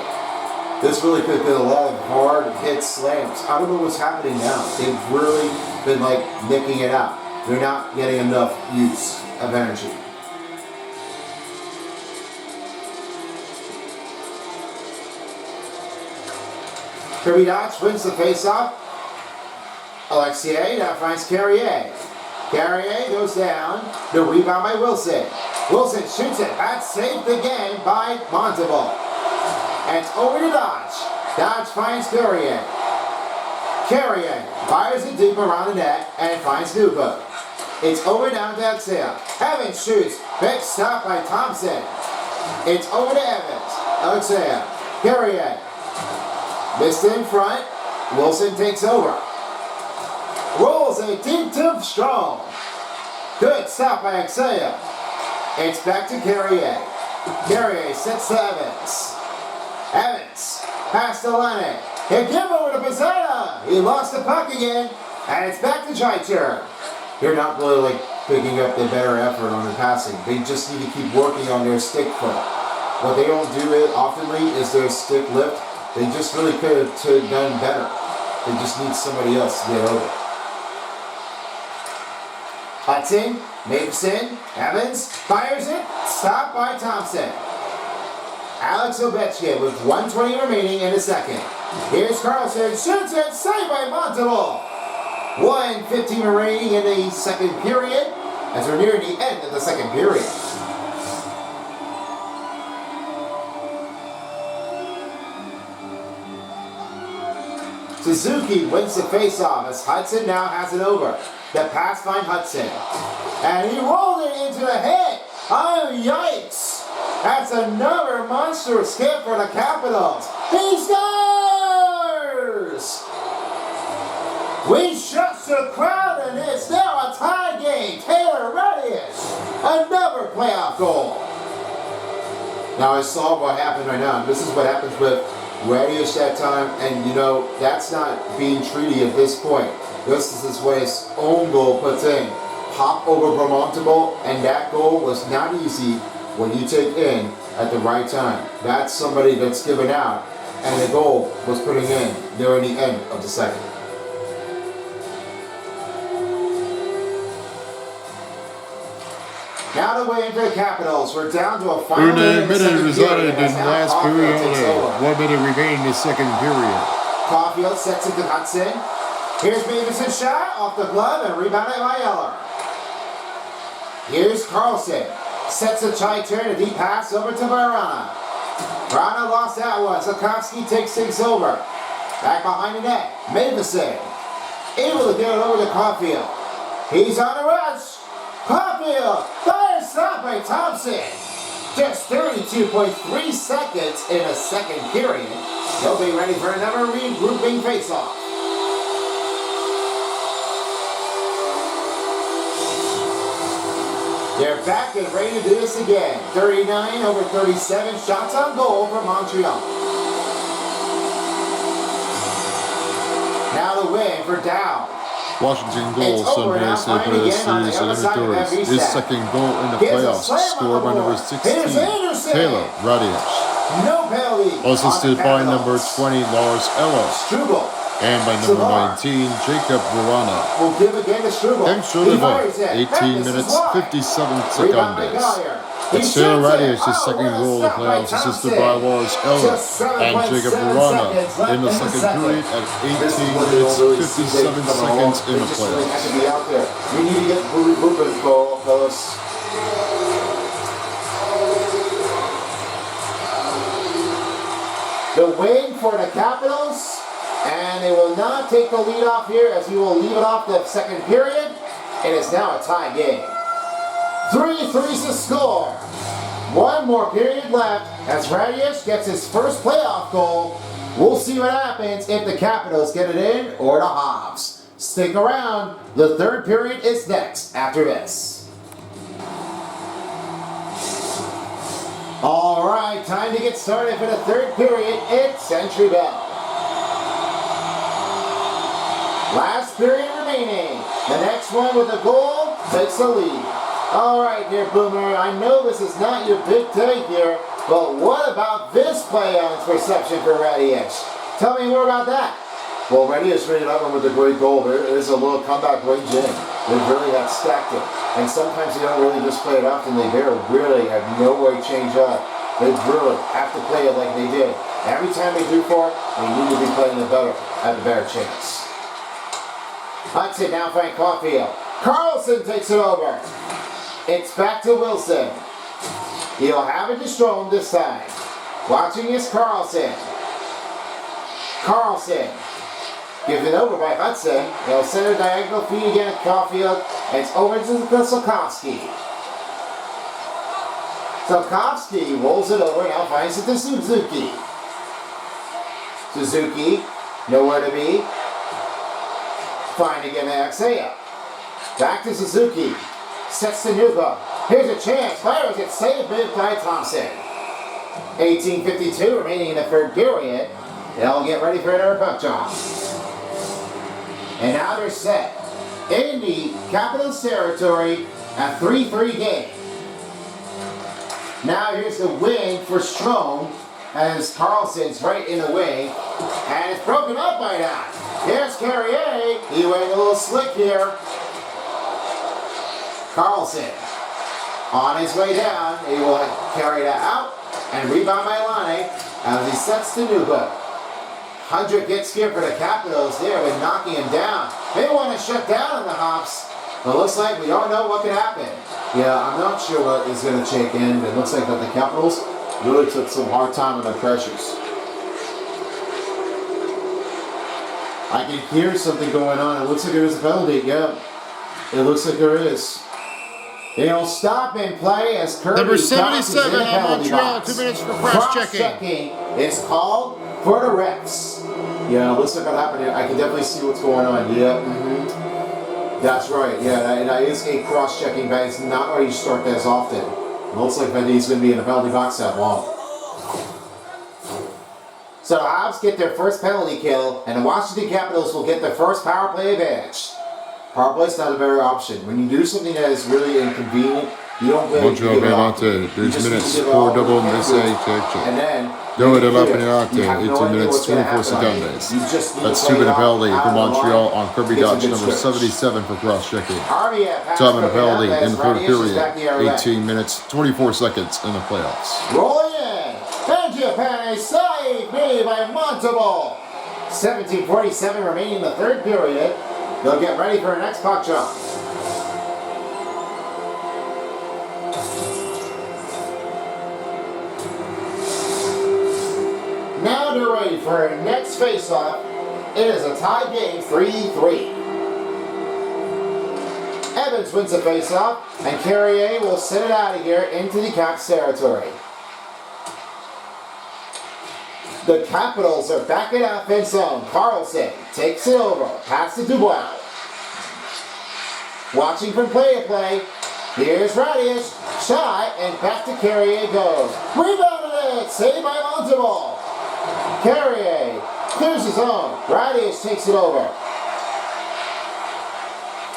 This really could be a lot of hard hit slams. I don't know what's happening now. They've really been like nicking it out. They're not getting enough use of energy. Kirby Dodge wins the faceoff. Alexei now finds Carrier. Carrier goes down. The rebound by Wilson. Wilson shoots it. That's saved again by Montalvo. And it's over to Dodge. Dodge finds Carrier. Carrier fires it deep around the net and finds Newhook. It's over down to Alexei. Evans shoots. Big stop by Thompson. It's over to Evans. Alexei. Carrier. Missed in front. Wilson takes over. Rolls a deep to Strong. Good stop by Alexei. It's back to Carrier. Carrier sets to Evans. Evans. Pass to Lennon. He'll give over to Pizzetta. He lost the puck again. And it's back to Jaitur. You're not really like picking up the better effort on the passing. They just need to keep working on their stick foot. What they don't do it oftenly is their stick lift. They just really could have done better. They just need somebody else to get over. Hudson, Mason, Evans, fires it, stopped by Thompson. Alex Ovechkin with 1:20 remaining in the second. Here's Carlson, shoots it, saved by Montalvo. 1:15 remaining in the second period as we're nearing the end of the second period. Suzuki wins the faceoff as Hudson now has it over. The pass finds Hudson. And he rolled it into the head. Oh, yikes. That's another monstrous hit for the Capitals. He scores! We shuts the crowd and it's now a tie game. Taylor Radius, another playoff goal. Now I saw what happened right now. This is what happens with Radius that time, and you know, that's not being treaty at this point. This is what his own goal puts in. Pop over Vermontable, and that goal was not easy when you take in at the right time. That's somebody that's given out, and the goal was putting in during the end of the second. Now the way into the Capitals. We're down to a final minute resided in the last period takes only. over. 1 minute remaining in the second period. Caulfield sets it to Hudson. Here's Mavison's shot off the glove and rebounded by Eller. Here's Carlson. Sets a try turn, a deep pass over to Verana. Verana lost that one. Sikorsky takes things over. Back behind the net. Mavison able to get it over to Caulfield. He's on the rush. Caulfield fire stop by Thompson. Just 32.3 seconds in a second period. They'll be ready for another regrouping faceoff. They're back and ready to do this again. 39 over 37 shots on goal for Montreal. Now the win for Dow. Washington goal Sunday saved by the series eliminatories. His second goal in the playoffs, scored by number 16, Taylor Radius. No penalty. Assisted by number 20, Lars Eller. Struble. And by number 19, Jacob Verana. Will give again to Struble. Extra living, 18 minutes, 57 seconds. It's Taylor Radius' second goal in the playoffs, assisted by Lars Eller and Jacob Verana in the second period at 18 minutes, 57 seconds in the playoffs. To be out there. We need to get Ruben's goal, fellas. The win for the Capitals. And they will not take the lead off here as he will leave it off the second period. It is now a tie game. 3-3 to score. One more period left as Radius gets his first playoff goal. We'll see what happens if the Capitals get it in or the Habs. Stick around. The third period is next after this. All right, time to get started for the third period. It's Century Bell. Last period remaining. The next one with a goal takes the lead. All right, dear Boomer, I know this is not your big take here, but what about this play on perception for Radius? Tell me more about that. Well, Radius made another one with a great goal. There is a little comeback range in. They really have stacked it. And sometimes they don't really just play it often. They really have no way to change up. They really have to play it like they did. Every time they do for it, they need to be playing it better, have a better chance. Hudson now finds Caulfield. Carlson takes it over. It's back to Wilson. He'll have it to Strome this time. Watching is Carlson. Carlson gives it over by Hudson. He'll send a diagonal feed again at Caulfield. It's over to Sikorsky. Sikorsky rolls it over, now finds it to Suzuki. Suzuki, nowhere to be. Fine again to Axea. Back to Suzuki. Sets to Nuka. Here's a chance. Fires it saved by Thompson. 18:52 remaining in the third period. They'll get ready for another puck job. And now they're set. in the Capitals territory, a 3-3 game. Now here's the wing for Strome as Carlson's right in the wing, and it's broken up by that. Here's Carrier. He went a little slick here. Carlson on his way down. He will carry that out and rebound by Lane as he sets to Nuba. Hundred gets here for the Capitals there with knocking him down. They want to shut down on the hops, but looks like we don't know what could happen. Yeah, I'm not sure what is going to check in. It looks like that the Capitals really took some hard time on their pressures. I can hear something going on. It looks like there is a penalty. Yeah, it looks like there is. He'll stop and play as Kirby Number Thomas is in 77 the on penalty Montreal, box. 2 minutes for cross-checking. Cross-checking is called for the refs. Yeah, it looks like what happened here. I can definitely see what's going on. Yeah, that's right. Yeah, that is a cross-checking, but it's not where you start that as often. It looks like that he's going to be in the penalty box that long. So the Habs get their first penalty kill, and the Washington Capitals will get their first power play advantage. Power play's not a better option. When you do something that is really inconvenient, you don't really Montreal give it up. Belmonte, 2 You just minutes, give it 4 all. double, You can't miss do a, it. check. And then Dove de la you Peniate, have no 18 idea minutes, what's gonna 24 happen. seconds. You just need That's to 2 play minute it penalty out for of the Montreal line. on Kirby It's a Dodge, good number switch. 77 for cross-checking. Armia pass Top minute broken up penalty as in the third Radius is period, back the other way. 18 minutes, 24 seconds in the playoffs. Rolling in. Frangipane save made by Montalban. 17:47 remaining in the third period. They'll get ready for the next puck drop. Now they're ready for our next face-off. It is a tie game, 3-3. Evans wins the face-off, and Carrier will send it out of here into the Caps territory. The Capitals are back in offense zone. Carlson takes it over. Pass to Dubois. Watching from play-to-play. Here's Radius. Shot, and back to Carrier goes. Rebounded it. Saved by Montalban. Carrier clears his own. Radius takes it over.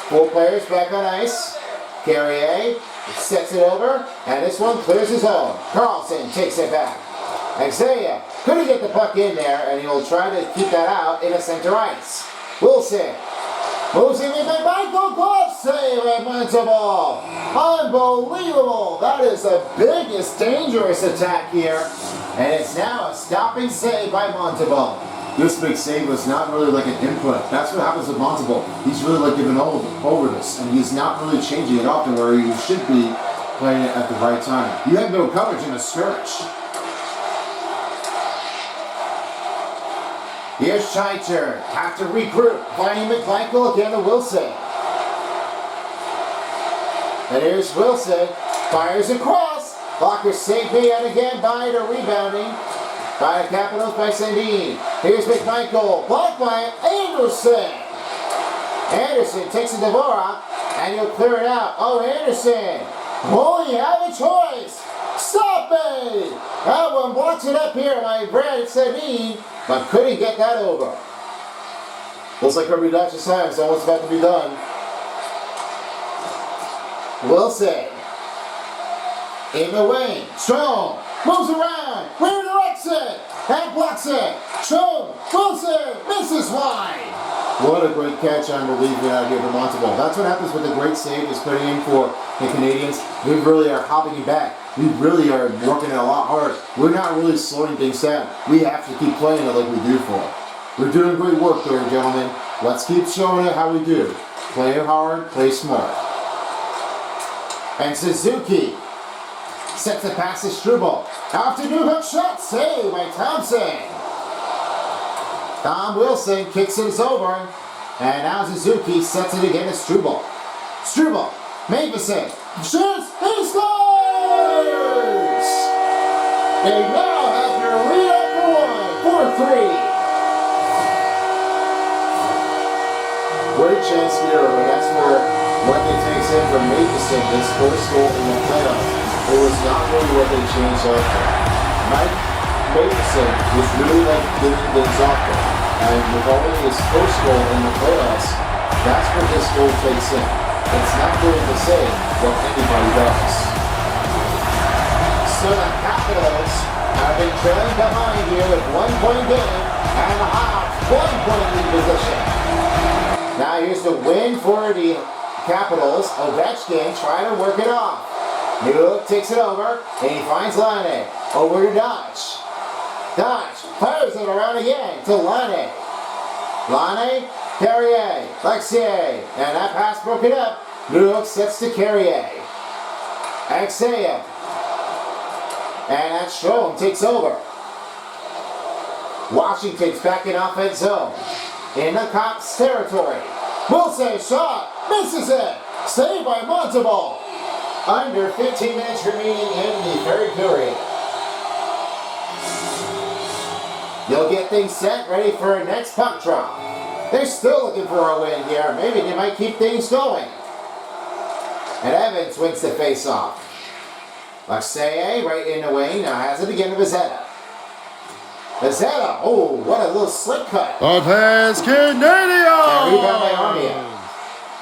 4 players back on ice. Carrier sets it over, and this one clears his own. Carlson takes it back. Isaiah couldn't get the puck in there, and he'll try to keep that out in the center ice. Wilson moves in with a Michael glove save at Montalban. Unbelievable. That is the biggest dangerous attack here, and it's now a stopping save by Montalban. This big save was not really like an input. That's what happens with Montalban. He's really like giving over this, and he's not really changing it often where you should be playing it at the right time. You have no coverage in a skirmish. Here's Scheiter. Have to regroup. Finding McMichael again to Wilson. And here's Wilson. Fires across. Blocker saved yet again by the rebounding. By the Capitals by Sandin. Here's McMichael. Blocked by Anderson. Anderson takes it to Vora. And he'll clear it out. Oh, Anderson. Oh, you have a choice. Stop it! That one blocks it up here by Brad Sandin. But couldn't get that over. Looks like Kirby Dodge's time is almost about to be done. Wilson. In the wing. Strong. Moves around. Redirects it. And blocks it. Strong. Wilson. Misses wide. What a great catch on relief out here for Montalban. That's what happens with a great save is putting in for the Canadians. We really are hopping it back. We really are working it a lot harder. We're not really slowing things down. We have to keep playing it like we do for it. We're doing great work there, gentlemen. Let's keep showing it how we do. Play hard, play smart. And Suzuki sets the pass to Struble. Afternoon hook shot saved by Thompson. Tom Wilson kicks it over. And now Suzuki sets it again to Struble. Struble, Matheson, shoots, he scores! They now have their lead up for 4-3. Great chance here, but that's where what they takes in from Matheson, this first goal in the playoffs. It was not really what they changed up for. Mike Matheson was really like getting things off there. And with only his first goal in the playoffs, That's what this goal takes in. It's not going to say what anybody does. So the Capitals have been trailing behind here with 1 point game and the Hawks 1 point lead position. Now here's the win for the Capitals. Ovechkin trying to work it off. Newhook takes it over and he finds Line. Over to Dodge. Dodge fires it around again to Line. Line, Carrier, Lexier, and that pass broken up. Newhook sets to Carrier. Alexeyev. And that Strome takes over. Washington's back in offense zone. In the Cops territory. Wilson shot. Misses it. Saved by Montalban. Under 15 minutes remaining in the third period. They'll get things set, ready for a next puck drop. They're still looking for a win here. Maybe they might keep things going. And Evans wins the face-off. Alexeyev right in the wing. Now has it again to Vizetta. Vizetta. Oh, what a little slick cut. Up has Canadian. And rebound by Armia.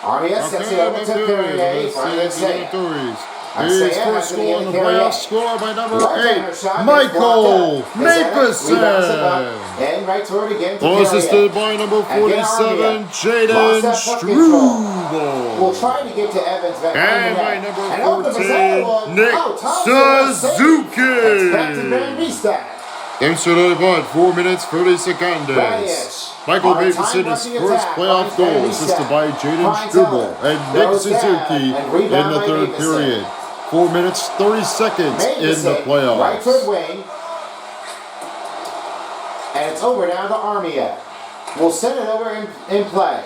Armia sets it over to Perrier. Finally save. His first score in the playoffs, scored by number 8, Michael Matheson. And right toward again to Assisted by number 47, Jaden Struble. We'll try to get to Evans back. And by number 14, Nick Suzuki. Back to Van Riestad. Game started about 4 minutes 30 seconds. Michael Matheson, his first playoff goal, assisted by Jaden Struble and Nick Suzuki in the third period. 4 minutes 30 seconds in the playoffs. Right toward wing. And it's over now to Armia. We'll send it over in play.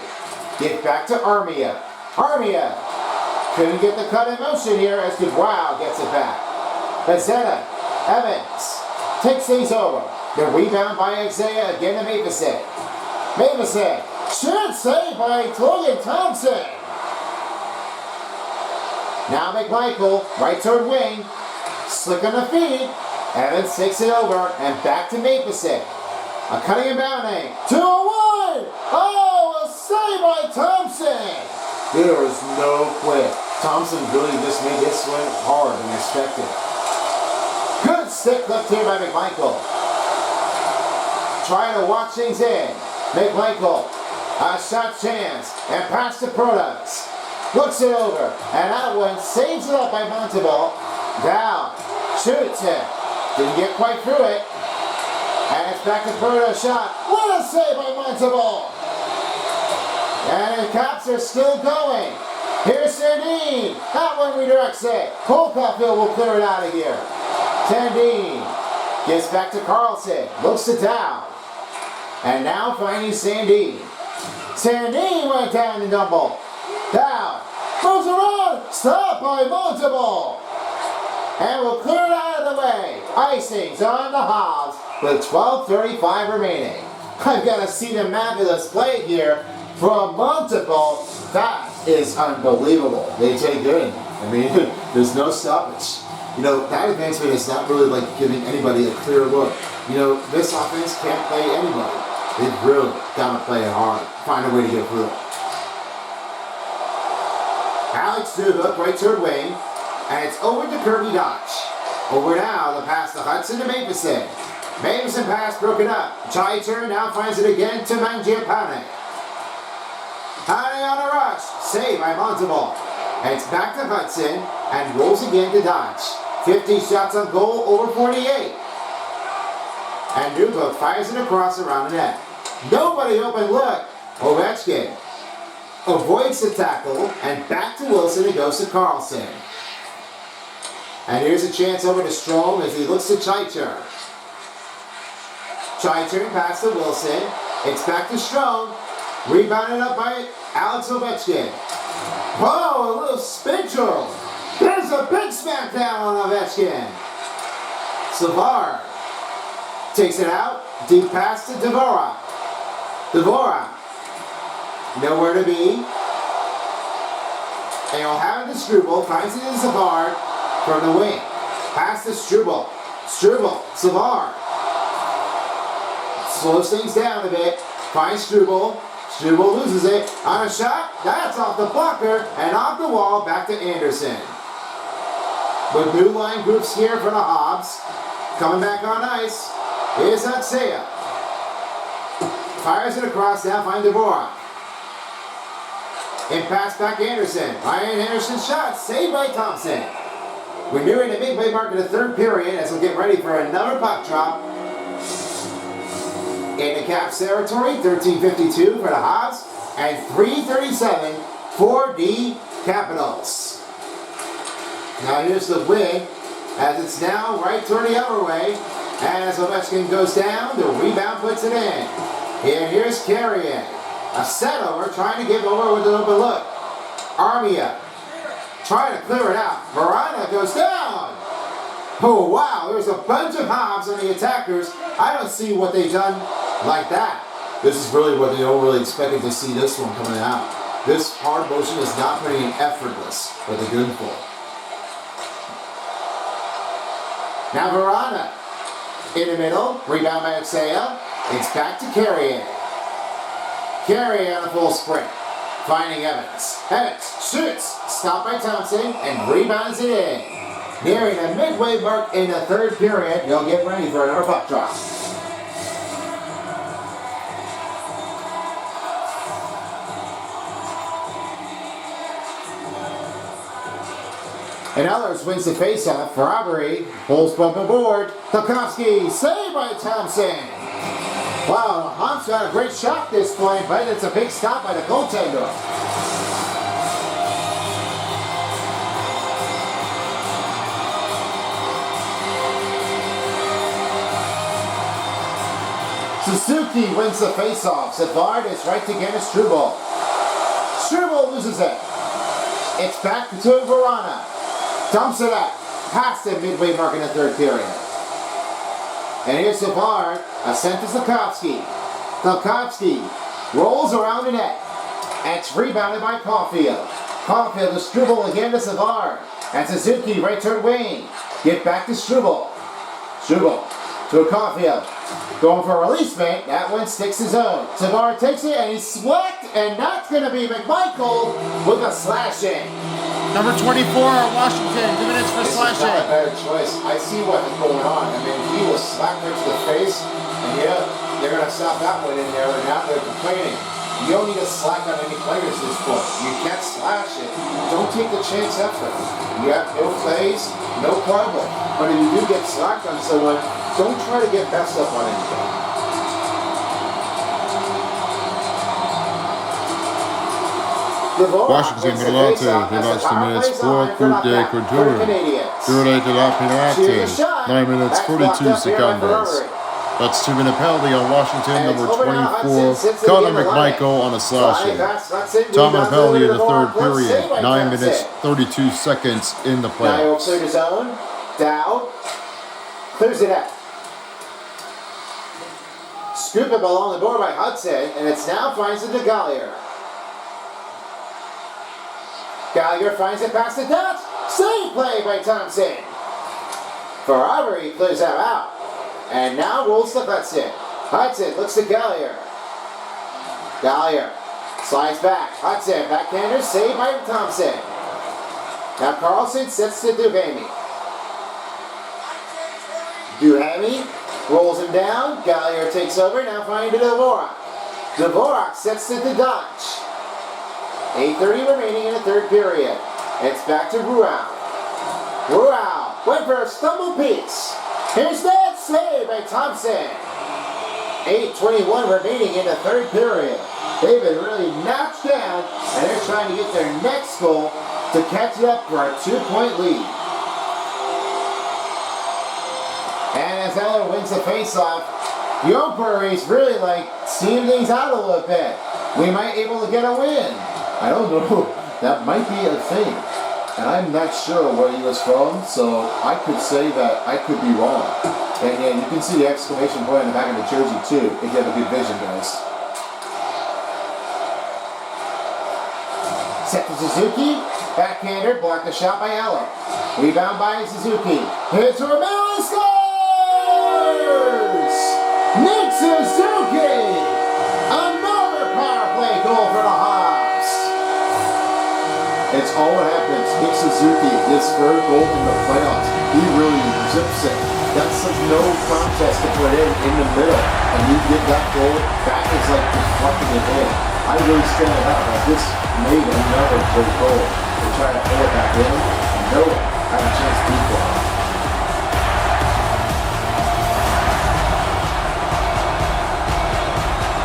Get back to Armia. Armia couldn't get the cut in motion here as Dubois gets it back. Vizetta, Evans takes things over. The rebound by Isaiah again to Matheson. Matheson, should save by Logan Thompson. Now McMichael, right toward wing. Slick on the feed. Evans takes it over and back to Matheson. A cutting and bounding. 2-1. Oh, a save by Thompson. There is no quit. Thompson really just made this one hard and expected. Good stick left here by McMichael. Trying to watch things in. McMichael, a shot chance, and pass to Products. Looks it over, and that one saves it up by Montalban. Down, shoots it. Didn't get quite through it. And it's back to Products' shot. What a save by Montalban. And the Caps are still going. Here's Sandin. That one redirects it. Cole Caulfield will clear it out of here. Sandin gets back to Carlson. Looks it down. And now finding Sandin. Sandin went down to double. Down. Moves around. Stopped by Montalban. And we'll clear it out of the way. Icing's on the Hobbs with 12:35 remaining. I've got to see the fabulous play here from Montalban. That is unbelievable. They take it. I mean, there's no stoppage. You know, that advancement is not really like giving anybody a clear look. You know, this offense can't play anybody. They've really got to play it hard. Find a way to get through it. Alex Newhook, right toward wing. And it's over to Kirby Dodge. Over now, the pass to Hudson to Matheson. Matheson pass broken up. Chai-Turn now finds it again to Mangiapane. Pane on a rush. Saved by Montalban. And it's back to Hudson and rolls again to Dodge. 50 shots on goal, over 48. And Newhook fires it across around the net. Nobody open look. Ovechkin avoids the tackle and back to Wilson and goes to Carlson. And here's a chance over to Strome as he looks to Chai-Turn. Chai-Turn pass to Wilson. It's back to Strome. Rebounded up by Alex Ovechkin. Oh, a little spin drill. There's a big smackdown on Ovechkin. Savard takes it out. Deep pass to Dvorak. Dvorak. Nowhere to be. And he'll have it to Struble. Finds it in Savard from the wing. Pass to Struble. Struble. Savard. Slows things down a bit. Finds Struble. Struble loses it on a shot. That's off the blocker and off the wall. Back to Anderson. With new line groups here for the Hobbs. Coming back on ice is Atsea. Fires it across, now find Dvorak. And pass back Anderson. Ryan Anderson's shot, saved by Thompson. We're nearing the midway mark of the third period as we'll get ready for another puck drop. In the Caps territory, 13:52 for the Hobbs and 3:37 for the Capitals. Now here's the wing as it's now right toward the other way. As Ovechkin goes down, the rebound puts it in. And here's Carrier. A set over, trying to give over with an open look. Armia trying to clear it out. Verana goes down. Oh wow, there's a bunch of Hobbs on the attackers. I don't see what they've done like that. This is really what they don't really expected to see this one coming out. This hard motion is not pretty effortless for the Goonful. Now Verana in the middle, rebound by Atsea. It's back to Carrier. Carrier on a full sprint, finding Evans. Evans shoots, stopped by Thompson, and rebounds it in. Nearing the midway mark in the third period, you'll get ready for another puck drop. And Ellers wins the faceoff for Aubrey. Pulls bump aboard. Tarkovsky saved by Thompson. Wow, Hump's got a great shot this point, but it's a big stop by the goaltender. Suzuki wins the faceoff. Savard is right to get a Struble. Struble loses it. It's back to Verana. Dumps it up. Past the midway mark in the third period. And here's Savard. A sent to Tarkovsky. Tarkovsky rolls around the net. And it's rebounded by Caulfield. Caulfield to Struble again to Savard. And Suzuki right toward wing. Get back to Struble. Struble to Caulfield. Going for a release, mate. That one sticks his own. Savard takes it and he's swept. And that's going to be McMichael with a slash in. Number 24, Washington, 2 minutes for slashing. This is not a bad choice. I see what's going on. I mean, he was slapped right to the face, and yeah, they're going to stop that one in there, and now they're complaining. You don't need to slack on any players at this point. You can't slash it. Don't take the chance effort. You have no plays, no problem. But if you do get slacked on someone, don't try to get messed up on anything. Washington Galante, Veloz 2 minutes for Coupe de Couture. Durate de la Penalty, 9 minutes 42 seconds. That's 2-minute penalty on Washington, number 24, Connor McMichael on a slashing. Time penalty in the third period, 9 minutes 32 seconds in the playoffs. Cleared his own, Dow, clears it out. Scoop it along the board by Hudson, and it's now finds it to Gallagher. Gallagher finds it past the Dutch. Save play by Thompson. Ferrari clears that out. And now rolls to Hudson. Hudson looks to Gallagher. Gallagher slides back. Hudson, backhander, saved by Thompson. Now Carlson sets to Duhamel. Duhamel rolls him down. Gallagher takes over. Now finding to Dvorak. Dvorak sets to the Dutch. 8:30 remaining in the third period. It's back to Ruau. Ruau went for a stumble piece. Here's that save by Thompson. 8:21 remaining in the third period. They've been really knocked down, and they're trying to get their next goal to catch it up for a 2-point lead. And as Eller wins the faceoff, the Oakberries really seeing things out a little bit. We might be able to get a win. I don't know. That might be a thing. And I'm not sure where he was from, so I could say that I could be wrong. And you can see the exclamation point on the back of the jersey too, if you have a good vision, guys. Set to Suzuki. Backhander, blocked the shot by Eller. Rebound by Suzuki. Hits Romero, scores! Nick Suzuki! Another power play That's all what happens. Nick Suzuki, his third goal in the playoffs. He really zips it. That's no contest to put in the middle. And you get that goal, that is like deflecting it in. I really stand it out that this made another great goal. They try to pull it back in, and no one had a chance to equalize.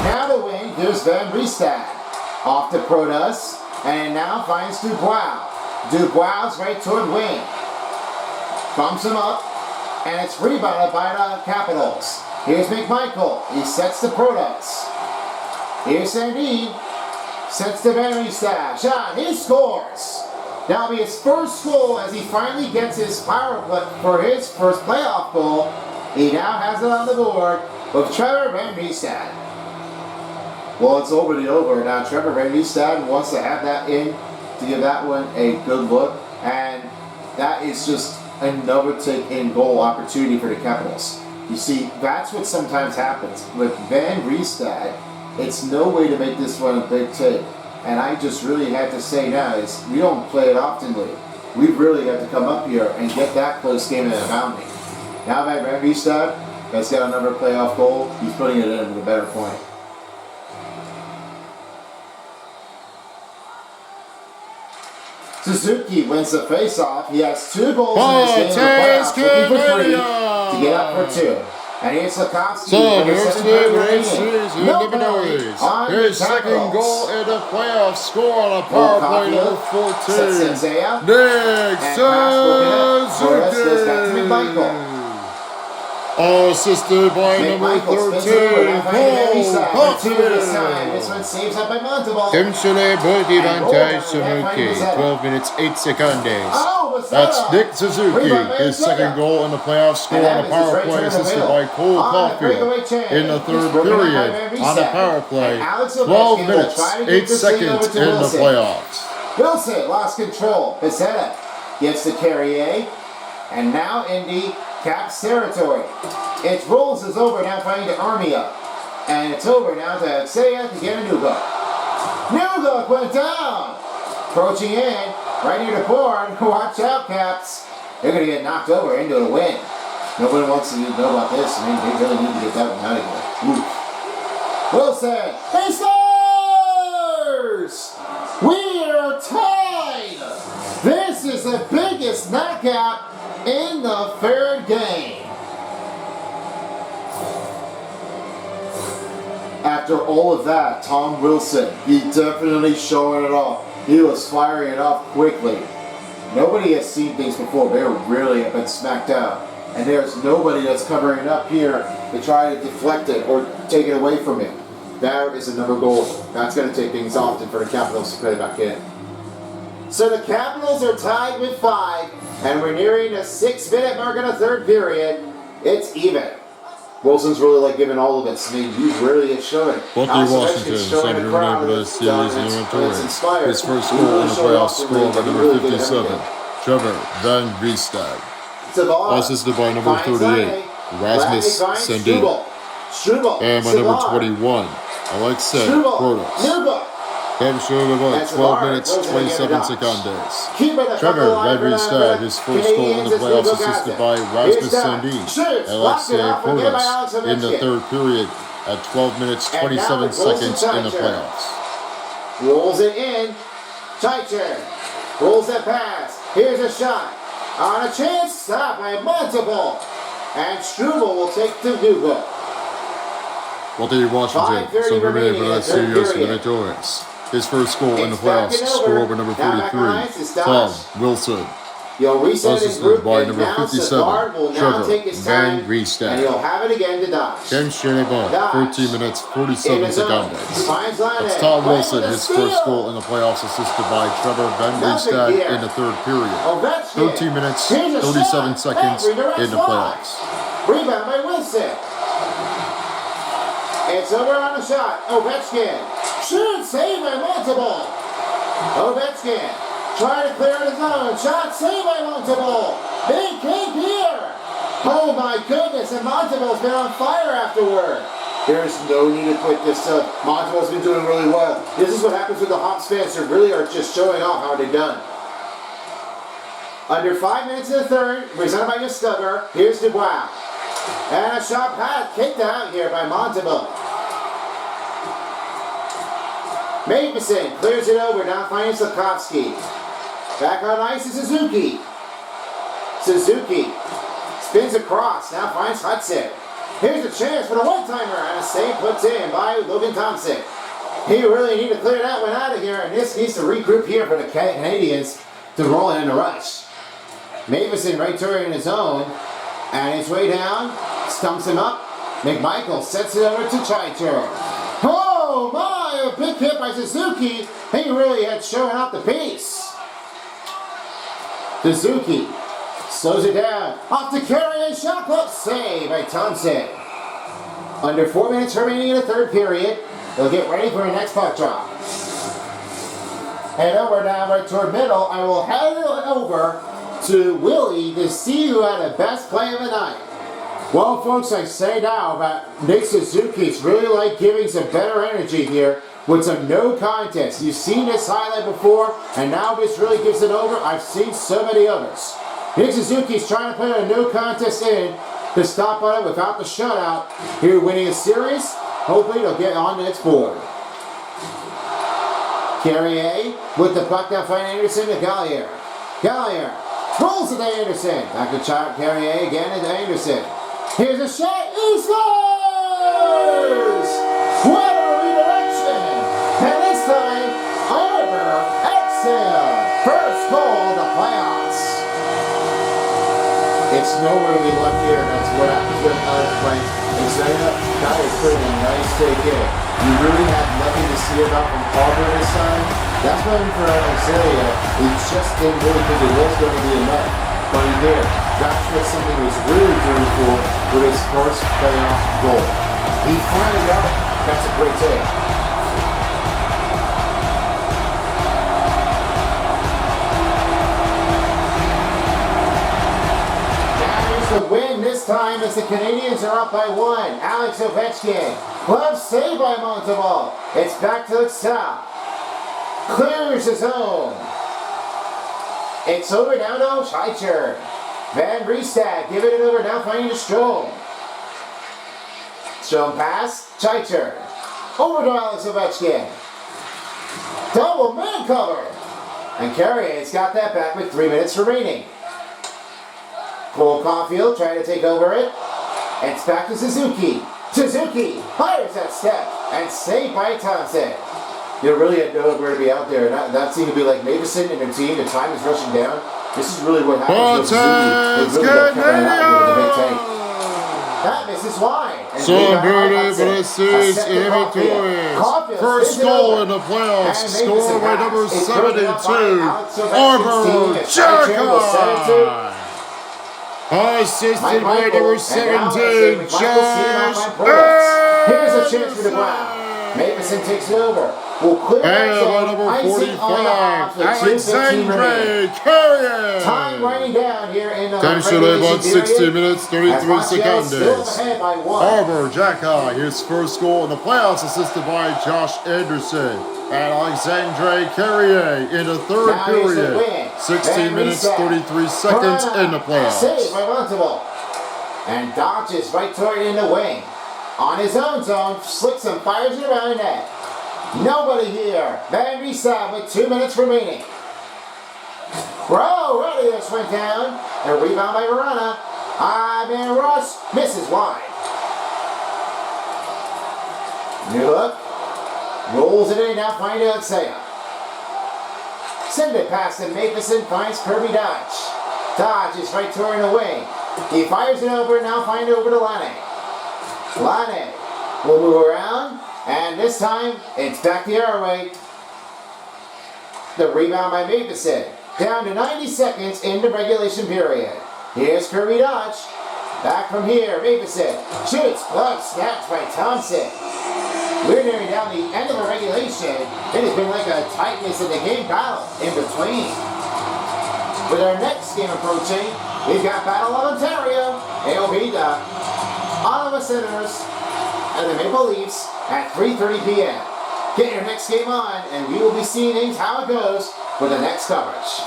Now the wing, here's Van Riestad. Off to Protas, and now finds Dubois. Dubois right toward wing. Bumps him up, and it's rebounded by the Capitals. Here's McMichael. He sets to Protas. Here's Sandin. Sets to Van Riestad. Shot. He scores. That'll be his first goal as he finally gets his power play for his first playoff goal. He now has it on the board with Trevor Van Riestad. Well, it's over the over. Now Trevor Van Riestad wants to have that in to give that one a good look. And that is just another take-in goal opportunity for the Capitals. You see, that's what sometimes happens. With Van Riestad, it's no way to make this one a big take. And I just really had to say now is we don't play it oftenly. We really have to come up here and get that close game in a bounding. Now that Van Riestad has got another playoff goal, he's putting it in with a better point. Suzuki wins the face-off. He has 2 goals in this game in the playoffs, looking for 3 to get up for 2. And here's Slavkovsky. So here's the Illinois. His second goal in the playoffs, score on a power play number 14. Nick Suzuki. Assisted by number 13, Paul This one saves up by Montalban. Temsele Bodivante Suzuki, 12 minutes, 8 seconds. That's Nick Suzuki, his second goal in the playoffs, score on a power play, assisted by Cole Caulfield in the third period on a power play. 12 minutes, 8 seconds in the playoffs. Wilson lost control. Pizetta gets to Carrier, and now Indy caps territory. Its rolls is over now, finding the Armia. And it's over now to Alexeyev to get a Nugok. Nugok went down! Approaching in, right near the board. Watch out, Caps. They're going to get knocked over into the win. Nobody wants to know about this. I mean, they really need to get that one out of here. Oof. Wilson, he scores! We are tied! This is the biggest knockout in the third game. After all of that, Tom Wilson, he definitely showing it off. He was firing it off quickly. Nobody has seen things before. They really have been smacked out. And there's nobody that's covering it up here to try to deflect it or take it away from him. There is another goal. That's going to take things often for the Capitals to put it back in. So the Capitals are tied with 5, and we're nearing the 6-minute mark in the third period. It's even. Wilson's really like giving all of it. I mean, he really is showing. Bucky Washington, second remainder of the series in inventory. His first goal in the playoffs, scored by number 57, Trevor Van Riestad. Assisted by number 38, Rasmus Sandin. And by number 21, Alexei Protas. Temsele 12 minutes, 27 seconds. Trevor Van Riestad, his first goal in the playoffs, assisted by Rasmus Sandin. Alexei Protas in the third period at 12 minutes, 27 seconds in the playoffs. Rolls it in. Teicher rolls that pass. Here's a shot. On a chance, stop by multiple. And Struble will take the Dugo. Bucky Washington, some remaining for the series in inventories. His first goal in the playoffs, score by number 43, Tom Wilson. Assisted by number 57, Trevor Van Riestad. And he'll have it again to Dodge. Temsele 13 minutes, 47 seconds. That's Tom Wilson, his first goal in the playoffs, assisted by Trevor Van Riestad in the third period. 13 minutes, 37 seconds in the playoffs. Rebound by Wilson. It's over on a shot. Ovechkin. Shoot, save by multiple. Ovechkin. Try to clear his own. Shot, save by multiple. Big kick here. Oh my goodness, and Montalban's been on fire afterward. There's no need to quit this stuff. Montalban's been doing really well. This is what happens with the Hawks fans. They really are just showing off how they've done. Under 5 minutes in the third, presented by Discover. Here's Dubois. And a shot pad kicked out here by Montevo. Matheson clears it over, now finds Slavkovsky. Back on ice is Suzuki. Suzuki spins across, now finds Hudson. Here's a chance for the one-timer, and a save puts in by Logan Thompson. He really need to clear that one out of here, and this needs to regroup here for the Canadians to roll in a rush. Matheson right to her in his zone, and his way down, stumps him up. McMichael sets it over to Chaicher. Oh my, a big hit by Suzuki. He really had shown out the pace. Suzuki slows it down. Off to carry and shot clock save by Thompson. Under 4 minutes remaining in the third period. They'll get ready for the next puck drop. And over now right toward middle. I will hand it over to Willie to see who had the best play of the night. Well, folks, I say now that Nick Suzuki's really like giving some better energy here with some no contest. You've seen this highlight before, and now this really gives it over. I've seen so many others. Nick Suzuki's trying to put a no contest in to stop on it without the shutout. Here winning a series. Hopefully they'll get on to its board. Carrier with the puck now find Anderson to Gallier. Gallier rolls it to Anderson. Back to Carrier again to Anderson. Here's a shot. He scores! What a redirection! And this time, over Exhale. First goal of the playoffs. It's nowhere we look here. That's what happens with Alex Frank. Isaiah, that is putting a nice take in. You really had nothing to see about from Auburn this time. That's why for Isaiah, he just didn't really think it was going to be enough. But he did. That's what something was really doing for with his first playoff goal. He finally got it. That's a great take. The win this time as the Canadians are up by 1. Alex Ovechkin. Glove saved by Monteval. It's back to the south. Clears his zone. It's over now to Scheicher. Van Riestad giving it over now finding to Strome. Strome pass. Scheicher. Over to Alex Ovechkin. Double man cover. And Carrier's got that back with 3 minutes remaining. Cole Caulfield trying to take over it. It's back to Suzuki. Suzuki fires that step and saved by Thompson. You really had nowhere to be out there. That seemed to be like Matheson and their team. The time is rushing down. This is really what happens with Suzuki. They really got covered out with the big tank. That misses wide. So beauty, but it sees inventories. First goal in the playoffs, scored by number 72, Arbor Jericho. Assisted by number 17, Josh. Here's a chance for the Brown. Matheson takes it over. Will clear and by number 45, Alexandre Carrier. Time running down here in the Time should live on 60 minutes, 33 seconds. Arbor Jacka, his first goal in the playoffs, assisted by Josh Anderson. And Alexandre Carrier in the third period. 16 minutes, 33 seconds in the playoffs. Saved by Monteval. And dodges right toward it in the wing. On his own zone, slicks and fires it around the net. Nobody here. Van Riestad with 2 minutes remaining. Bro, ready, this went down. A rebound by Verona. Ivan Russ misses wide. New look. Rolls it in, now finds Alexia. Send it past to Matheson, finds Kirby Dodge. Dodge is right toward the wing. He fires it over, now finds it over to Lane. Lane will move around, and this time it's back the other way. The rebound by Matheson. Down to 90 seconds in the regulation period. Here's Kirby Dodge. Back from here, Matheson shoots, glove snapped by Thompson. We're nearing down the end of the regulation. It has been like a tightness in the game battle in between. With our next game approaching, we've got Battle of Ontario. It'll be the Ottawa Senators and the Maple Leafs at 3:30 p.m. Get your next game on, and we will be seeing how it goes with the next coverage.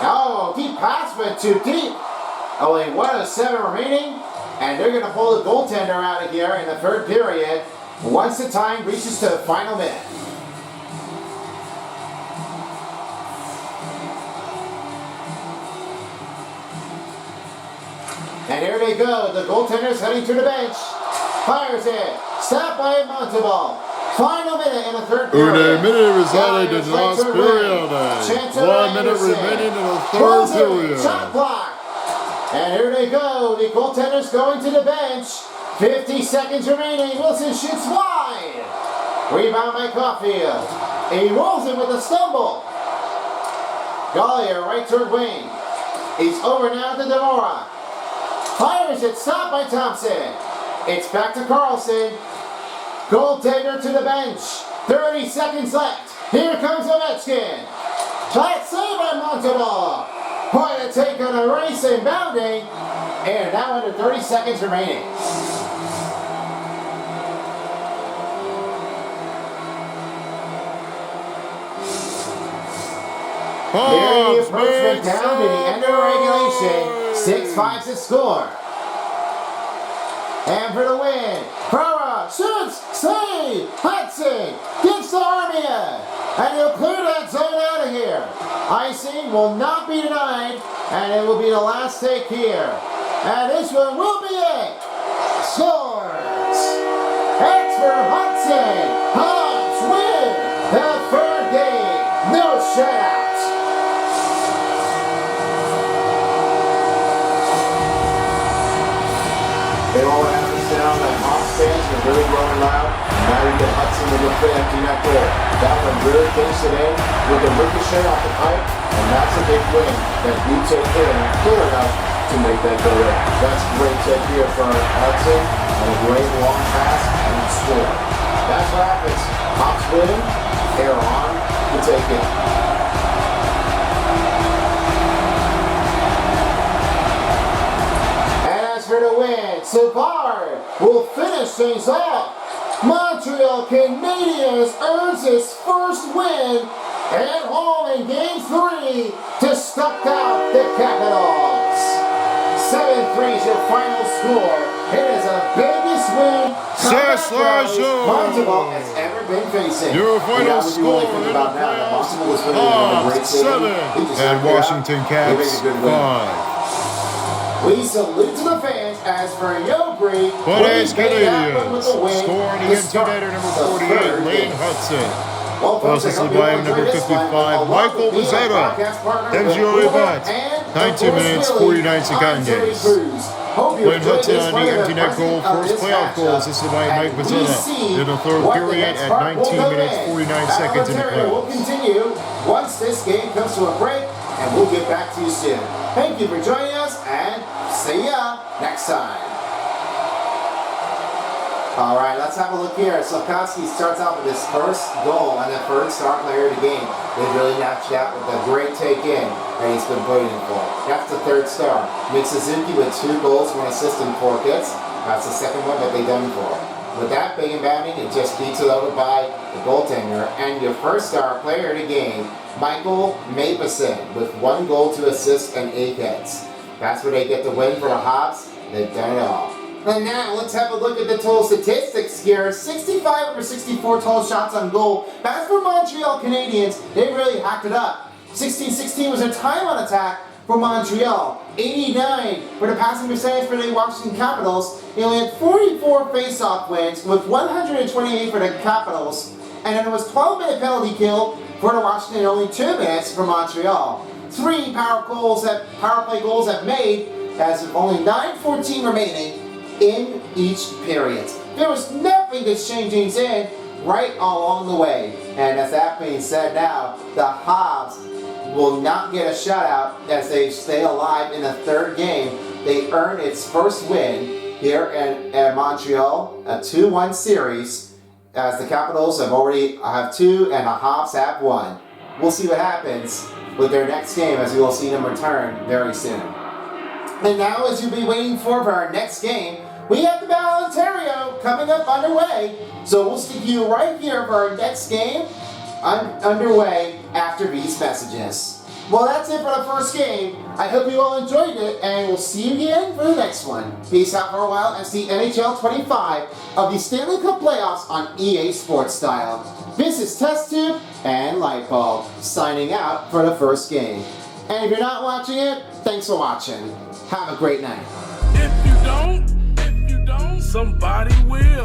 Oh, deep pass went too deep. Only 1 of 7 remaining, and they're going to pull the goaltender out of here in the third period once the time reaches to the final minute. And here they go. The goaltender's heading to the bench. Fires it. Stopped by Montalban. Final minute in the third period. Une minute resided in the last period. 1 minute remaining in the third period. Shot clock. And here they go. The goaltender's going to the bench. 50 seconds remaining. Wilson shoots wide. Rebound by Caulfield. He rolls it with a stumble. Collier, right third wing. He's over now to Demora. Fires it, stopped by Thompson. It's back to Carlson. Goaltender to the bench. 30 seconds left. Here comes Ovechkin. Shot saved by Montalban. Quite a take on a race and bounding. And now under 30 seconds remaining. Here the approach went down to the end of regulation. 6-5 to score. And for the win, Prora shoots, save, Hudson gets the Armia, and he'll clear that zone out of here. Icing will not be denied, and it will be the last take here. And this one will be it. Scores. It's for Hudson. Hawks win the third game. No shutout. They all have this down. The Hawks fans are really growing loud. Now you get Hudson with the empty net goal. That one really finished it in with a ricochet off the pipe, and that's a big win that you take in clear enough to make that go in. That's a great take here for Hudson, and a great long pass and score. That's what happens. Hawks win, they're on to take it. For the win, Savard will finish things off. Montreal Canadiens earns its first win at home in Game 3 to stop out the Capitals. 7-3 is your final score. It is the biggest win Montreal has ever been facing. Your final score in the playoffs, Hawks 7 and Washington Caps 5. We salute to the fans as for Yobri. But as Canadians, scoring against United number 48, Lane Hudson. Assisted by number 55, Michael Mazzetta. MGO Butt, 19 minutes, 49 seconds. Lane Hudson on the empty net goal, first playoff goal, assisted by Mike Mazzetta in the third period at 19 minutes, 49 seconds in the playoffs. We'll continue once this game comes to a break, and we'll get back to you soon. Thank you for joining us, and see ya next time. All right, let's have a look here. Slafkovsky starts out with his first goal and the first star player of the game. They really knocked it out with a great take in that he's been waiting for. That's the third star. Nick Suzuki with 2 goals, 1 assist, and 4 hits. That's the second one that they've done for. With that big and bounding, it just beats it over by the goaltender. And your first star player of the game, Michael Matheson, with 1 goal, 2 assists, and 8 hits. That's where they get the win for the Hops. They've done it all. And now let's have a look at the total statistics here. 65 over 64 total shots on goal. That's for Montreal Canadiens. They really hacked it up. 16-16 was their time on attack for Montreal. 89 for the passing percentage for the Washington Capitals. They only had 44 face-off wins with 128 for the Capitals. And then there was 12-minute penalty kill for the Washington, only 2 minutes for Montreal. 3 power play goals have made, as only 9:14 remaining in each period. There was nothing to change things in right along the way. And as that being said now, the Habs will not get a shutout as they stay alive in the third game. They earn its first win here at Montreal, a 2-1 series, as the Capitals have 2 and the Habs have 1. We'll see what happens with their next game, as we will see them return very soon. And now, as you'll be waiting for our next game, we have the Battle of Ontario coming up underway. So we'll stick you right here for our next game underway after these messages. Well, that's it for the first game. I hope you all enjoyed it, and we'll see you again for the next one. Peace out for a while and see NHL 25 of the Stanley Cup playoffs on EA Sports Style. This is Test Tube and Lightbulb signing out for the first game. And if you're not watching it, thanks for watching. Have a great night. If you don't, somebody will.